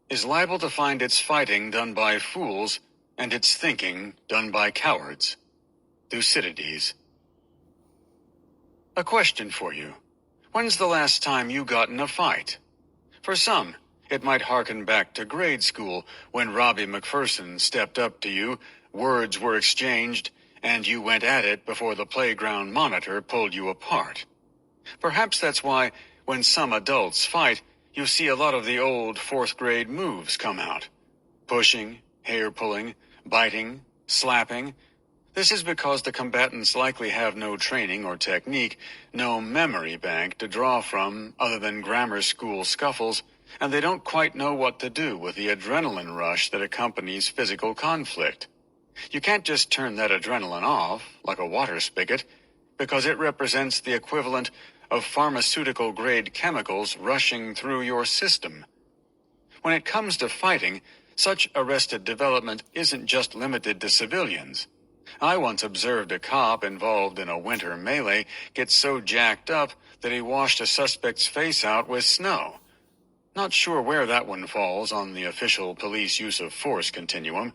is liable to find its fighting done by fools and its thinking done by cowards. Thucydides. A question for you. When's the last time you got in a fight? For some, it might harken back to grade school when Robbie McPherson stepped up to you, words were exchanged, and you went at it before the playground monitor pulled you apart. Perhaps that's why, when some adults fight, you see a lot of the old fourth-grade moves come out. Pushing, hair-pulling, biting, slapping. This is because the combatants likely have no training or technique, no memory bank to draw from other than grammar school scuffles, and they don't quite know what to do with the adrenaline rush that accompanies physical conflict. You can't just turn that adrenaline off, like a water spigot, because it represents the equivalent of pharmaceutical-grade chemicals rushing through your system. When it comes to fighting, such arrested development isn't just limited to civilians. I once observed a cop involved in a winter melee get so jacked up that he washed a suspect's face out with snow. Not sure where that one falls on the official police use of force continuum.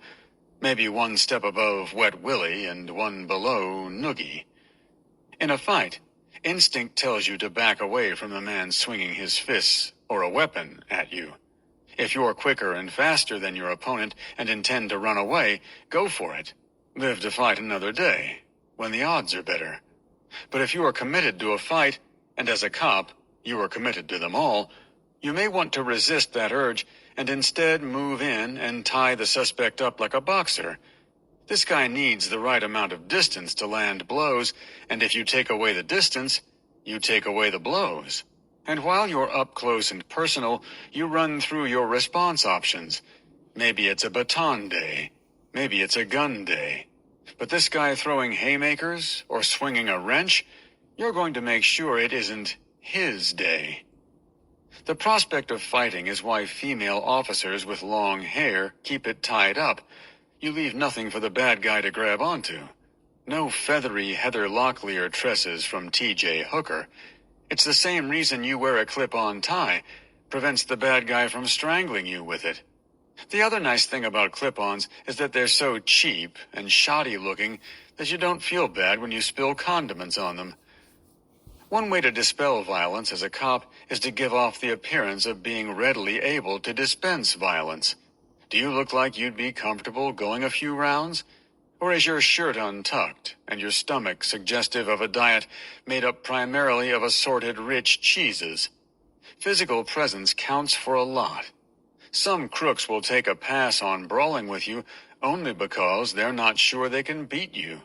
Maybe one step above Wet Willie and one below Noogie. In a fight, instinct tells you to back away from the man swinging his fists or a weapon at you. If you're quicker and faster than your opponent and intend to run away, go for it. Live to fight another day, when the odds are better. But if you are committed to a fight, and as a cop, you are committed to them all, you may want to resist that urge and instead move in and tie the suspect up like a boxer. This guy needs the right amount of distance to land blows, and if you take away the distance, you take away the blows. And while you're up close and personal, you run through your response options. Maybe it's a baton day. Maybe it's a gun day. But this guy throwing haymakers or swinging a wrench, you're going to make sure it isn't his day. The prospect of fighting is why female officers with long hair keep it tied up. You leave nothing for the bad guy to grab onto. No feathery Heather Locklear tresses from T.J. Hooker. It's the same reason you wear a clip-on tie. Prevents the bad guy from strangling you with it. The other nice thing about clip-ons is that they're so cheap and shoddy looking that you don't feel bad when you spill condiments on them. One way to dispel violence as a cop is to give off the appearance of being readily able to dispense violence. Do you look like you'd be comfortable going a few rounds? Or is your shirt untucked and your stomach suggestive of a diet made up primarily of assorted rich cheeses? Physical presence counts for a lot. Some crooks will take a pass on brawling with you only because they're not sure they can beat you.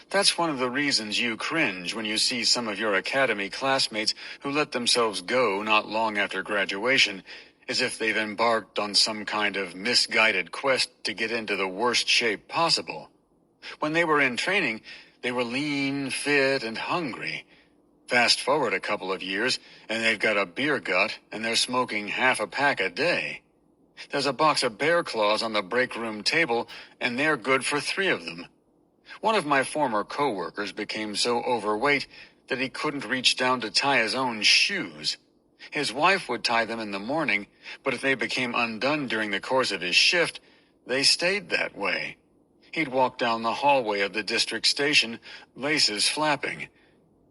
That's one of the reasons you cringe when you see some of your academy classmates who let themselves go not long after graduation, as if they've embarked on some kind of misguided quest to get into the worst shape possible. When they were in training, they were lean, fit, and hungry. Fast forward a couple of years, and they've got a beer gut, and they're smoking half a pack a day. There's a box of bear claws on the break room table, and they're good for 3 of them. One of my former co-workers became so overweight that he couldn't reach down to tie his own shoes. His wife would tie them in the morning, but if they became undone during the course of his shift, they stayed that way. He'd walk down the hallway of the district station, laces flapping.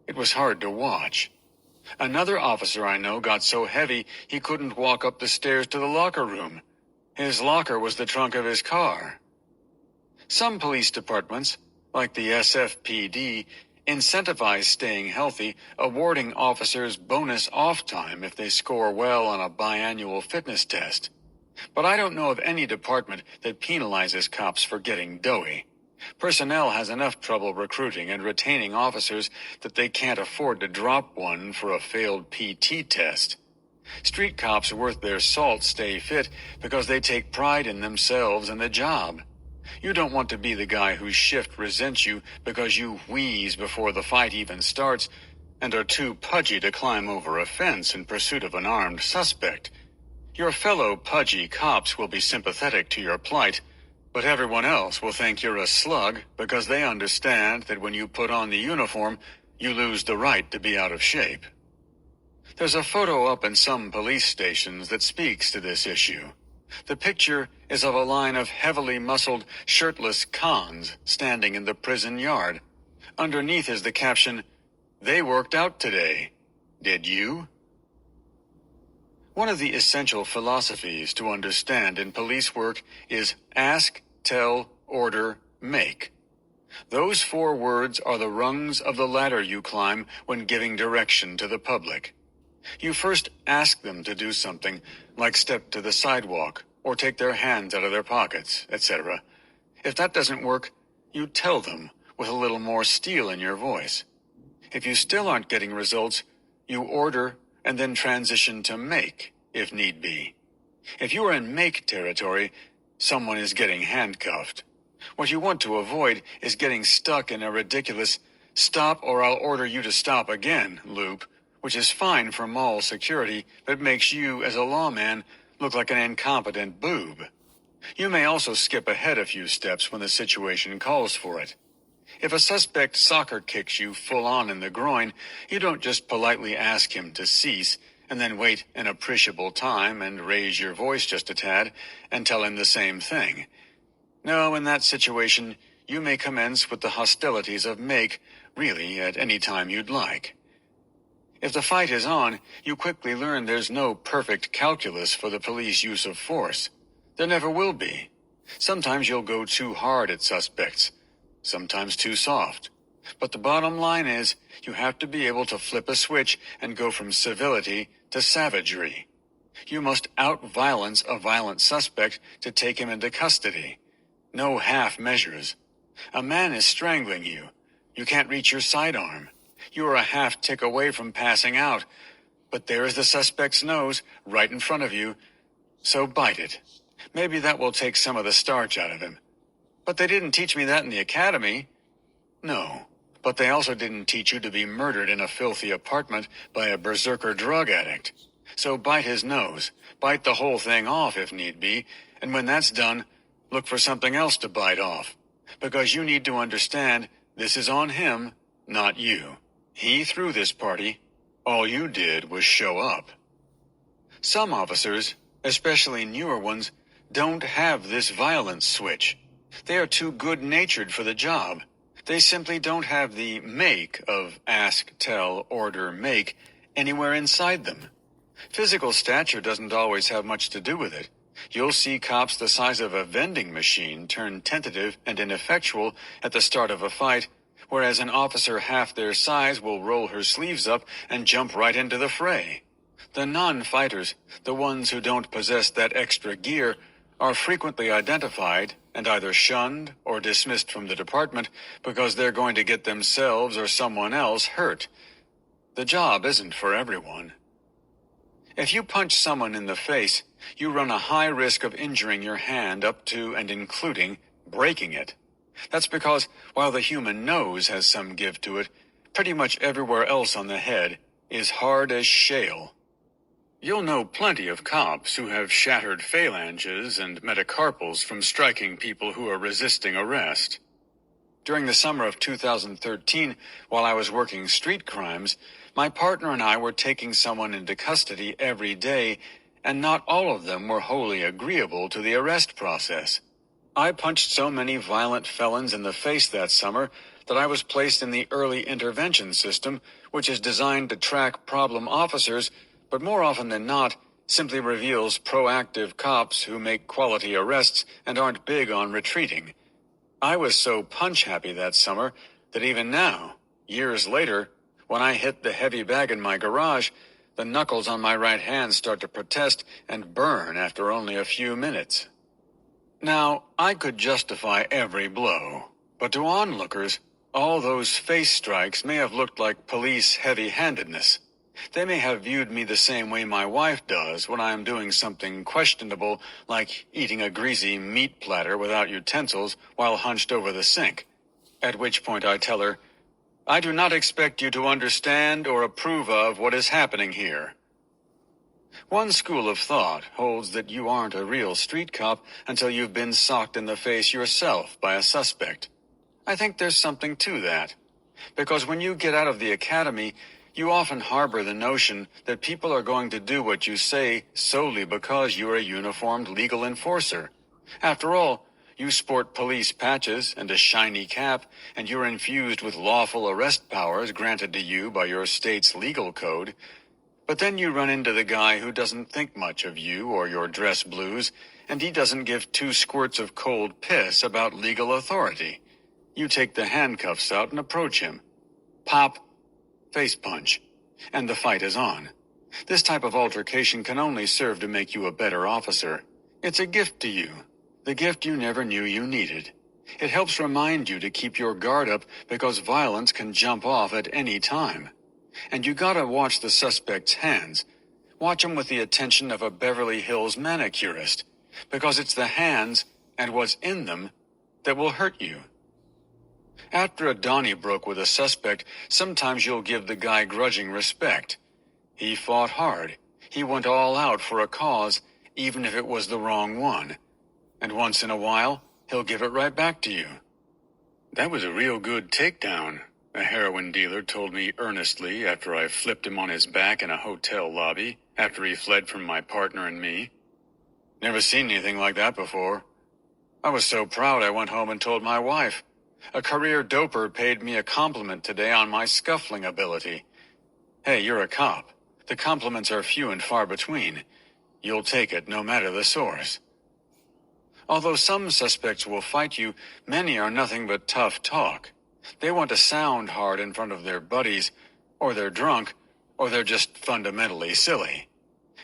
It was hard to watch. Another officer I know got so heavy he couldn't walk up the stairs to the locker room. His locker was the trunk of his car. Some police departments, like the SFPD, incentivize staying healthy, awarding officers bonus off time if they score well on a biannual fitness test. But I don't know of any department that penalizes cops for getting doughy. Personnel has enough trouble recruiting and retaining officers that they can't afford to drop one for a failed PT test. Street cops worth their salt stay fit because they take pride in themselves and the job. You don't want to be the guy whose shift resents you because you wheeze before the fight even starts and are too pudgy to climb over a fence in pursuit of an armed suspect. Your fellow pudgy cops will be sympathetic to your plight, but everyone else will think you're a slug because they understand that when you put on the uniform, you lose the right to be out of shape. There's a photo up in some police stations that speaks to this issue. The picture is of a line of heavily muscled, shirtless cons standing in the prison yard. Underneath is the caption, "They worked out today. Did you?" One of the essential philosophies to understand in police work is ask, tell, order, make. Those 4 words are the rungs of the ladder you climb when giving direction to the public. You first ask them to do something, like step to the sidewalk, or take their hands out of their pockets, etc. If that doesn't work, you tell them with a little more steel in your voice. If you still aren't getting results, you order and then transition to make, if need be. If you are in make territory, someone is getting handcuffed. What you want to avoid is getting stuck in a ridiculous "stop or I'll order you to stop again" loop, which is fine for mall security, but makes you, as a lawman, look like an incompetent boob. You may also skip ahead a few steps when the situation calls for it. If a suspect soccer kicks you full on in the groin, you don't just politely ask him to cease, and then wait an appreciable time and raise your voice just a tad and tell him the same thing. No, in that situation, you may commence with the hostilities of make, really, at any time you'd like. If the fight is on, you quickly learn there's no perfect calculus for the police use of force. There never will be. Sometimes you'll go too hard at suspects, sometimes too soft. But the bottom line is, you have to be able to flip a switch and go from civility to savagery. You must out-violence a violent suspect to take him into custody. No half measures. A man is strangling you. You can't reach your sidearm. You are a half tick away from passing out. But there is the suspect's nose, right in front of you. So bite it. Maybe that will take some of the starch out of him. But they didn't teach me that in the academy. No, but they also didn't teach you to be murdered in a filthy apartment by a berserker drug addict. So bite his nose. Bite the whole thing off if need be. And when that's done, look for something else to bite off. Because you need to understand this is on him, not you. He threw this party. All you did was show up. Some officers, especially newer ones, don't have this violence switch. They are too good-natured for the job. They simply don't have the make of ask, tell, order, make anywhere inside them. Physical stature doesn't always have much to do with it. You'll see cops the size of a vending machine turn tentative and ineffectual at the start of a fight, whereas an officer half their size will roll her sleeves up and jump right into the fray. The non-fighters, the ones who don't possess that extra gear, are frequently identified and either shunned or dismissed from the department because they're going to get themselves or someone else hurt. The job isn't for everyone. If you punch someone in the face, you run a high risk of injuring your hand up to and including breaking it. That's because while the human nose has some give to it, pretty much everywhere else on the head is hard as shale. You'll know plenty of cops who have shattered phalanges and metacarpals from striking people who are resisting arrest. During the summer of 2013, while I was working street crimes, my partner and I were taking someone into custody every day, and not all of them were wholly agreeable to the arrest process. I punched so many violent felons in the face that summer that I was placed in the early intervention system, which is designed to track problem officers, but more often than not, simply reveals proactive cops who make quality arrests and aren't big on retreating. I was so punch-happy that summer that even now, years later, when I hit the heavy bag in my garage, the knuckles on my right hand start to protest and burn after only a few minutes. Now, I could justify every blow, but to onlookers, all those face strikes may have looked like police heavy-handedness. They may have viewed me the same way my wife does when I am doing something questionable, like eating a greasy meat platter without utensils while hunched over the sink, at which point I tell her, "I do not expect you to understand or approve of what is happening here." One school of thought holds that you aren't a real street cop until you've been socked in the face yourself by a suspect. I think there's something to that, because when you get out of the academy, you often harbor the notion that people are going to do what you say solely because you're a uniformed legal enforcer. After all, you sport police patches and a shiny cap, and you're infused with lawful arrest powers granted to you by your state's legal code. But then you run into the guy who doesn't think much of you or your dress blues, and he doesn't give 2 squirts of cold piss about legal authority. You take the handcuffs out and approach him. Pop, face punch, and the fight is on. This type of altercation can only serve to make you a better officer. It's a gift to you, the gift you never knew you needed. It helps remind you to keep your guard up because violence can jump off at any time. And you gotta watch the suspect's hands. Watch them with the attention of a Beverly Hills manicurist, because it's the hands and what's in them that will hurt you. After a Donnybrook with a suspect, sometimes you'll give the guy grudging respect. He fought hard. He went all out for a cause, even if it was the wrong one. And once in a while, he'll give it right back to you. "That was a real good takedown," a heroin dealer told me earnestly after I flipped him on his back in a hotel lobby after he fled from my partner and me. "Never seen anything like that before." I was so proud I went home and told my wife. A career doper paid me a compliment today on my scuffling ability. Hey, you're a cop. The compliments are few and far between. You'll take it no matter the source. Although some suspects will fight you, many are nothing but tough talk. They want to sound hard in front of their buddies, or they're drunk, or they're just fundamentally silly.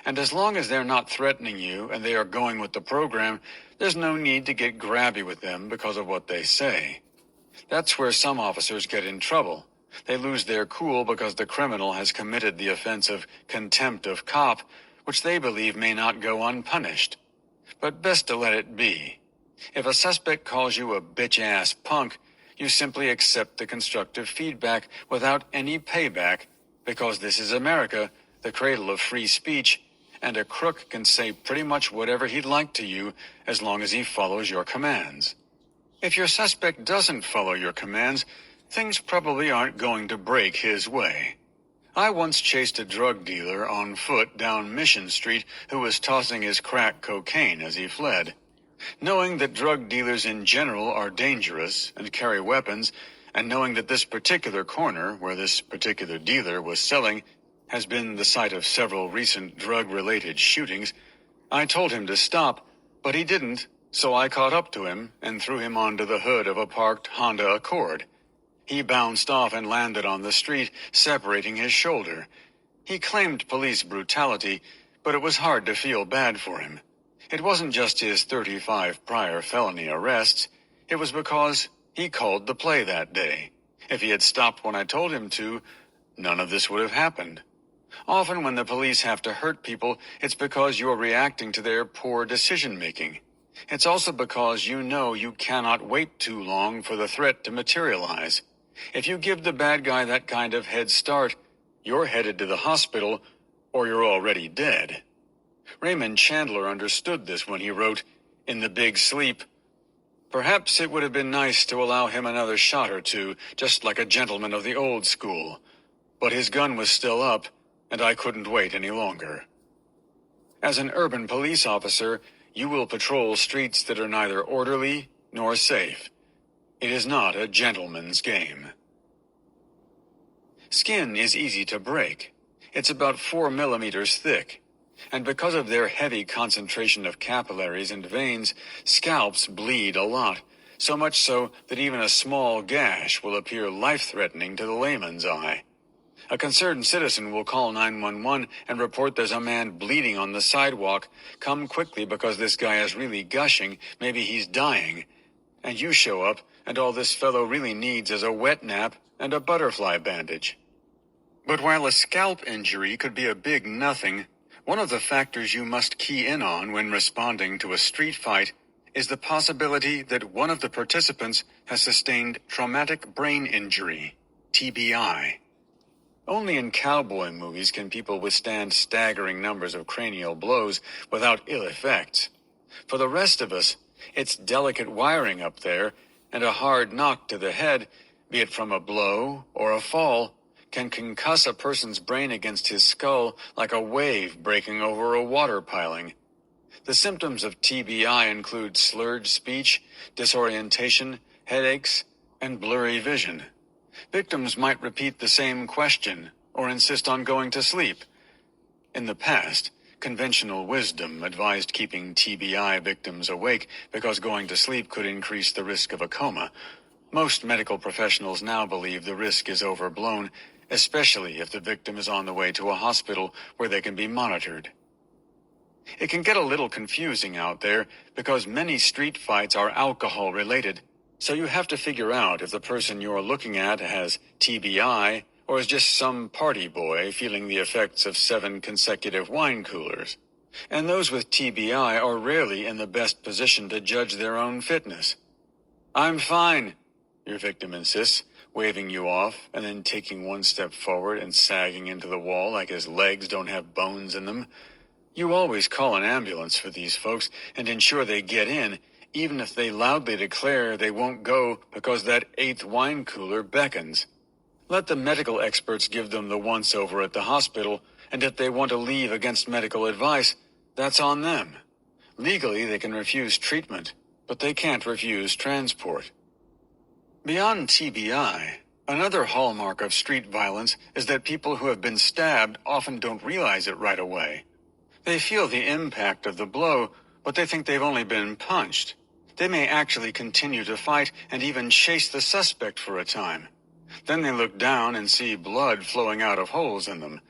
And as long as they're not threatening you and they are going with the program, there's no need to get grabby with them because of what they say. That's where some officers get in trouble. They lose their cool because the criminal has committed the offense of contempt of cop, which they believe may not go unpunished. But best to let it be. If a suspect calls you a bitch-ass punk, you simply accept the constructive feedback without any payback, because this is America, the cradle of free speech, and a crook can say pretty much whatever he'd like to you as long as he follows your commands. If your suspect doesn't follow your commands, things probably aren't going to break his way. I once chased a drug dealer on foot down Mission Street who was tossing his crack cocaine as he fled. Knowing that drug dealers in general are dangerous and carry weapons, and knowing that this particular corner where this particular dealer was selling has been the site of several recent drug-related shootings, I told him to stop, but he didn't, so I caught up to him and threw him onto the hood of a parked Honda Accord. He bounced off and landed on the street, separating his shoulder. He claimed police brutality, but it was hard to feel bad for him. It wasn't just his 35 prior felony arrests. It was because he called the play that day. If he had stopped when I told him to, none of this would have happened. Often when the police have to hurt people, it's because you're reacting to their poor decision-making. It's also because you know you cannot wait too long for the threat to materialize. If you give the bad guy that kind of head start, you're headed to the hospital, or you're already dead. Raymond Chandler understood this when he wrote, in The Big Sleep, "Perhaps it would have been nice to allow him another shot or two, just like a gentleman of the old school. But his gun was still up, and I couldn't wait any longer." As an urban police officer, you will patrol streets that are neither orderly nor safe. It is not a gentleman's game. Skin is easy to break. It's about 4 millimeters thick. And because of their heavy concentration of capillaries and veins, scalps bleed a lot, so much so that even a small gash will appear life-threatening to the layman's eye. A concerned citizen will call 911 and report there's a man bleeding on the sidewalk. Come quickly because this guy is really gushing, maybe he's dying. And you show up, and all this fellow really needs is a wet nap and a butterfly bandage. But while a scalp injury could be a big nothing, one of the factors you must key in on when responding to a street fight is the possibility that one of the participants has sustained traumatic brain injury, TBI. Only in cowboy movies can people withstand staggering numbers of cranial blows without ill effects. For the rest of us, it's delicate wiring up there, and a hard knock to the head, be it from a blow or a fall, can concuss a person's brain against his skull like a wave breaking over a water piling. The symptoms of TBI include slurred speech, disorientation, headaches, and blurry vision. Victims might repeat the same question or insist on going to sleep. In the past, conventional wisdom advised keeping TBI victims awake because going to sleep could increase the risk of a coma. Most medical professionals now believe the risk is overblown, especially if the victim is on the way to a hospital where they can be monitored. It can get a little confusing out there because many street fights are alcohol-related, so you have to figure out if the person you're looking at has TBI or is just some party boy feeling the effects of 7 consecutive wine coolers. And those with TBI are rarely in the best position to judge their own fitness. "I'm fine," your victim insists, waving you off and then taking one step forward and sagging into the wall like his legs don't have bones in them. You always call an ambulance for these folks and ensure they get in, even if they loudly declare they won't go because that 8th wine cooler beckons. Let the medical experts give them the once-over at the hospital, and if they want to leave against medical advice, that's on them. Legally, they can refuse treatment, but they can't refuse transport. Beyond TBI, another hallmark of street violence is that people who have been stabbed often don't realize it right away. They feel the impact of the blow, but they think they've only been punched. They may actually continue to fight and even chase the suspect for a time. Then they look down and see blood flowing out of holes in them.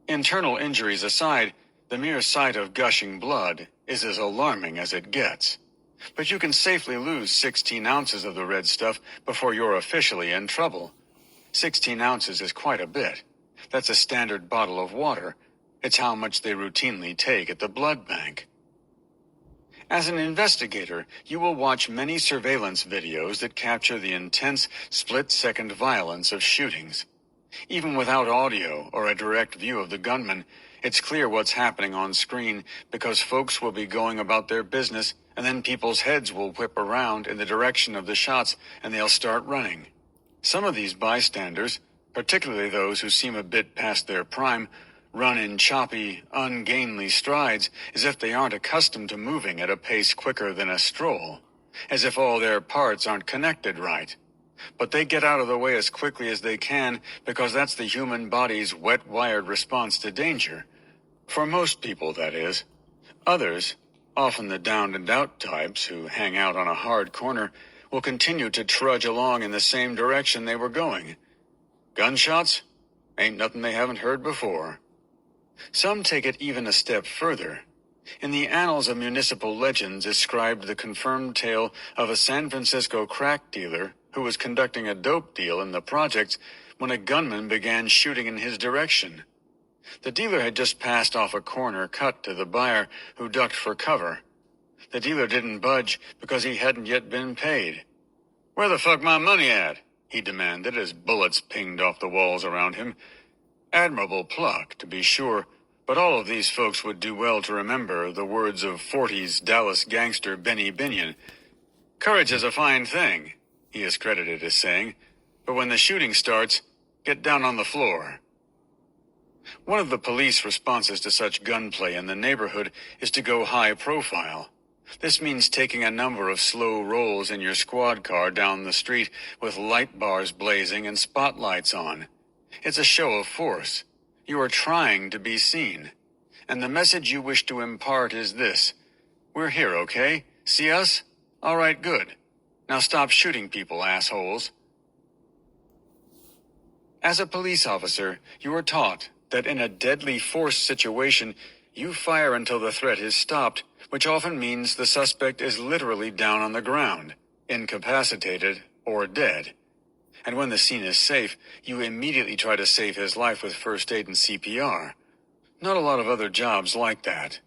Internal injuries aside, the mere sight of gushing blood is as alarming as it gets. But you can safely lose 16 ounces of the red stuff before you're officially in trouble. 16 ounces is quite a bit. That's a standard bottle of water. It's how much they routinely take at the blood bank. As an investigator, you will watch many surveillance videos that capture the intense, split-second violence of shootings. Even without audio or a direct view of the gunman, it's clear what's happening on screen because folks will be going about their business and then people's heads will whip around in the direction of the shots and they'll start running. Some of these bystanders, particularly those who seem a bit past their prime, run in choppy, ungainly strides as if they aren't accustomed to moving at a pace quicker than a stroll, as if all their parts aren't connected right. But they get out of the way as quickly as they can because that's the human body's wet-wired response to danger. For most people, that is. Others, often the down-and-out types who hang out on a hard corner, will continue to trudge along in the same direction they were going. Gunshots? Ain't nothing they haven't heard before. Some take it even a step further. In the annals of municipal legends is scribed the confirmed tale of a San Francisco crack dealer who was conducting a dope deal in the projects when a gunman began shooting in his direction. The dealer had just passed off a corner cut to the buyer, who ducked for cover. The dealer didn't budge because he hadn't yet been paid. "Where the fuck my money at?" he demanded as bullets pinged off the walls around him. Admirable pluck, to be sure, but all of these folks would do well to remember the words of 40s Dallas gangster Benny Binion. "Courage is a fine thing," he is credited as saying, "but when the shooting starts, get down on the floor." One of the police responses to such gunplay in the neighborhood is to go high profile. This means taking a number of slow rolls in your squad car down the street with light bars blazing and spotlights on. It's a show of force. You are trying to be seen. And the message you wish to impart is this: "We're here, okay? See us? All right, good. Now stop shooting people, assholes." As a police officer, you are taught that in a deadly force situation, you fire until the threat is stopped, which often means the suspect is literally down on the ground, incapacitated, or dead. And when the scene is safe, you immediately try to save his life with first aid and CPR. Not a lot of other jobs like that.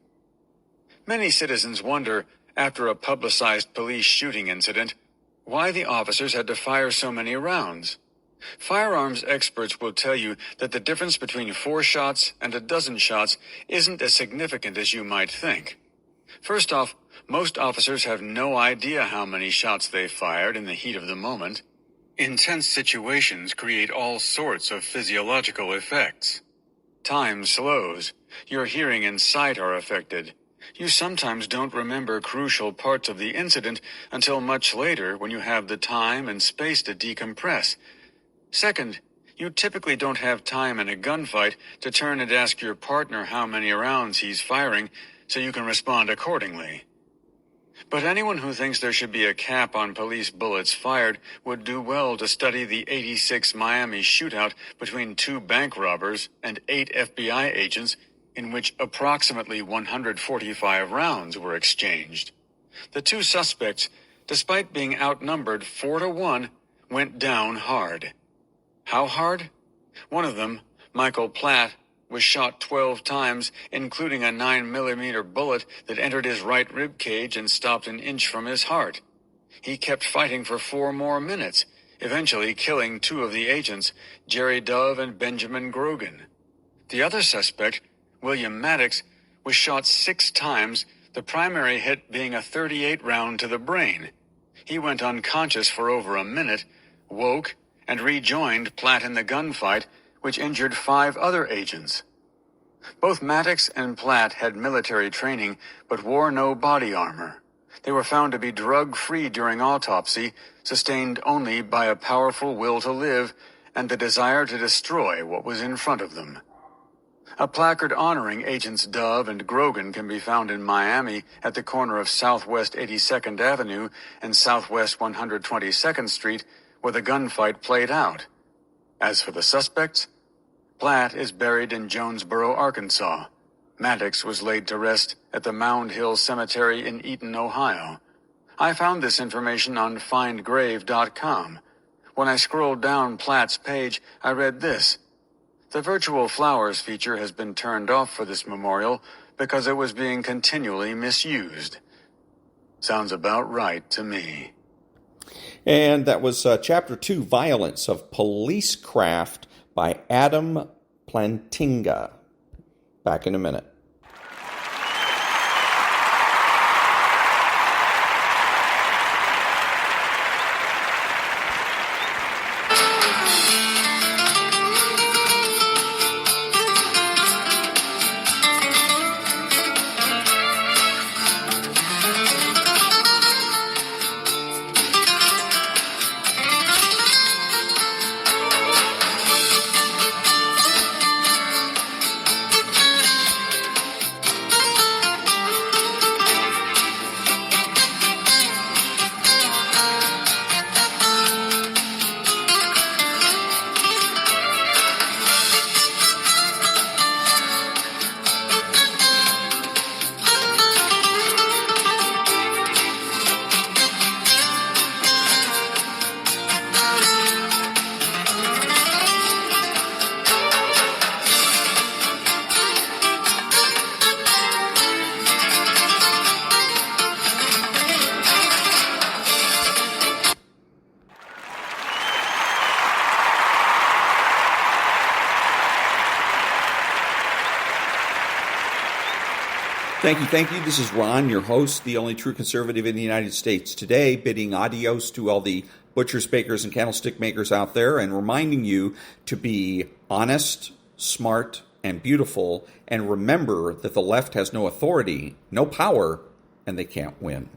Many citizens wonder, after a publicized police shooting incident, why the officers had to fire so many rounds. Firearms experts will tell you that the difference between 4 shots and a dozen shots isn't as significant as you might think. First off, most officers have no idea how many shots they fired in the heat of the moment. Intense situations create all sorts of physiological effects. Time slows. Your hearing and sight are affected. You sometimes don't remember crucial parts of the incident until much later when you have the time and space to decompress. Second, you typically don't have time in a gunfight to turn and ask your partner how many rounds he's firing so you can respond accordingly. But anyone who thinks there should be a cap on police bullets fired would do well to study the '86 Miami shootout between 2 bank robbers and 8 FBI agents in which approximately 145 rounds were exchanged. The 2 suspects, despite being outnumbered 4-1, went down hard. How hard? One of them, Michael Platt, was shot 12 times, including a 9mm bullet that entered his right rib cage and stopped an inch from his heart. He kept fighting for 4 more minutes, eventually killing 2 of the agents, Jerry Dove and Benjamin Grogan. The other suspect, William Maddox, was shot 6 times, the primary hit being a .38 round to the brain. He went unconscious for over a minute, woke, and rejoined Platt in the gunfight, which injured 5 other agents. Both Maddox and Platt had military training, but wore no body armor. They were found to be drug-free during autopsy, sustained only by a powerful will to live and the desire to destroy what was in front of them. A placard honoring Agents Dove and Grogan can be found in Miami at the corner of Southwest 82nd Avenue and Southwest 122nd Street, where the gunfight played out. As for the suspects, Platt is buried in Jonesboro, Arkansas. Maddox was laid to rest at the Mound Hill Cemetery in Eaton, Ohio. I found this information on findgrave.com. When I scrolled down Platt's page, I read this: "The virtual flowers feature has been turned off for this memorial because it was being continually misused." Sounds about right to me. And that was Chapter 2, Violence of Policecraft by Adam Plantinga. Back in a minute. Thank you. This is Ron, your host, the only true conservative in the United States today, bidding adios to all the butchers, bakers, and candlestick makers out there, and reminding you to be honest, smart, and beautiful, and remember that the left has no authority, no power, and they can't win.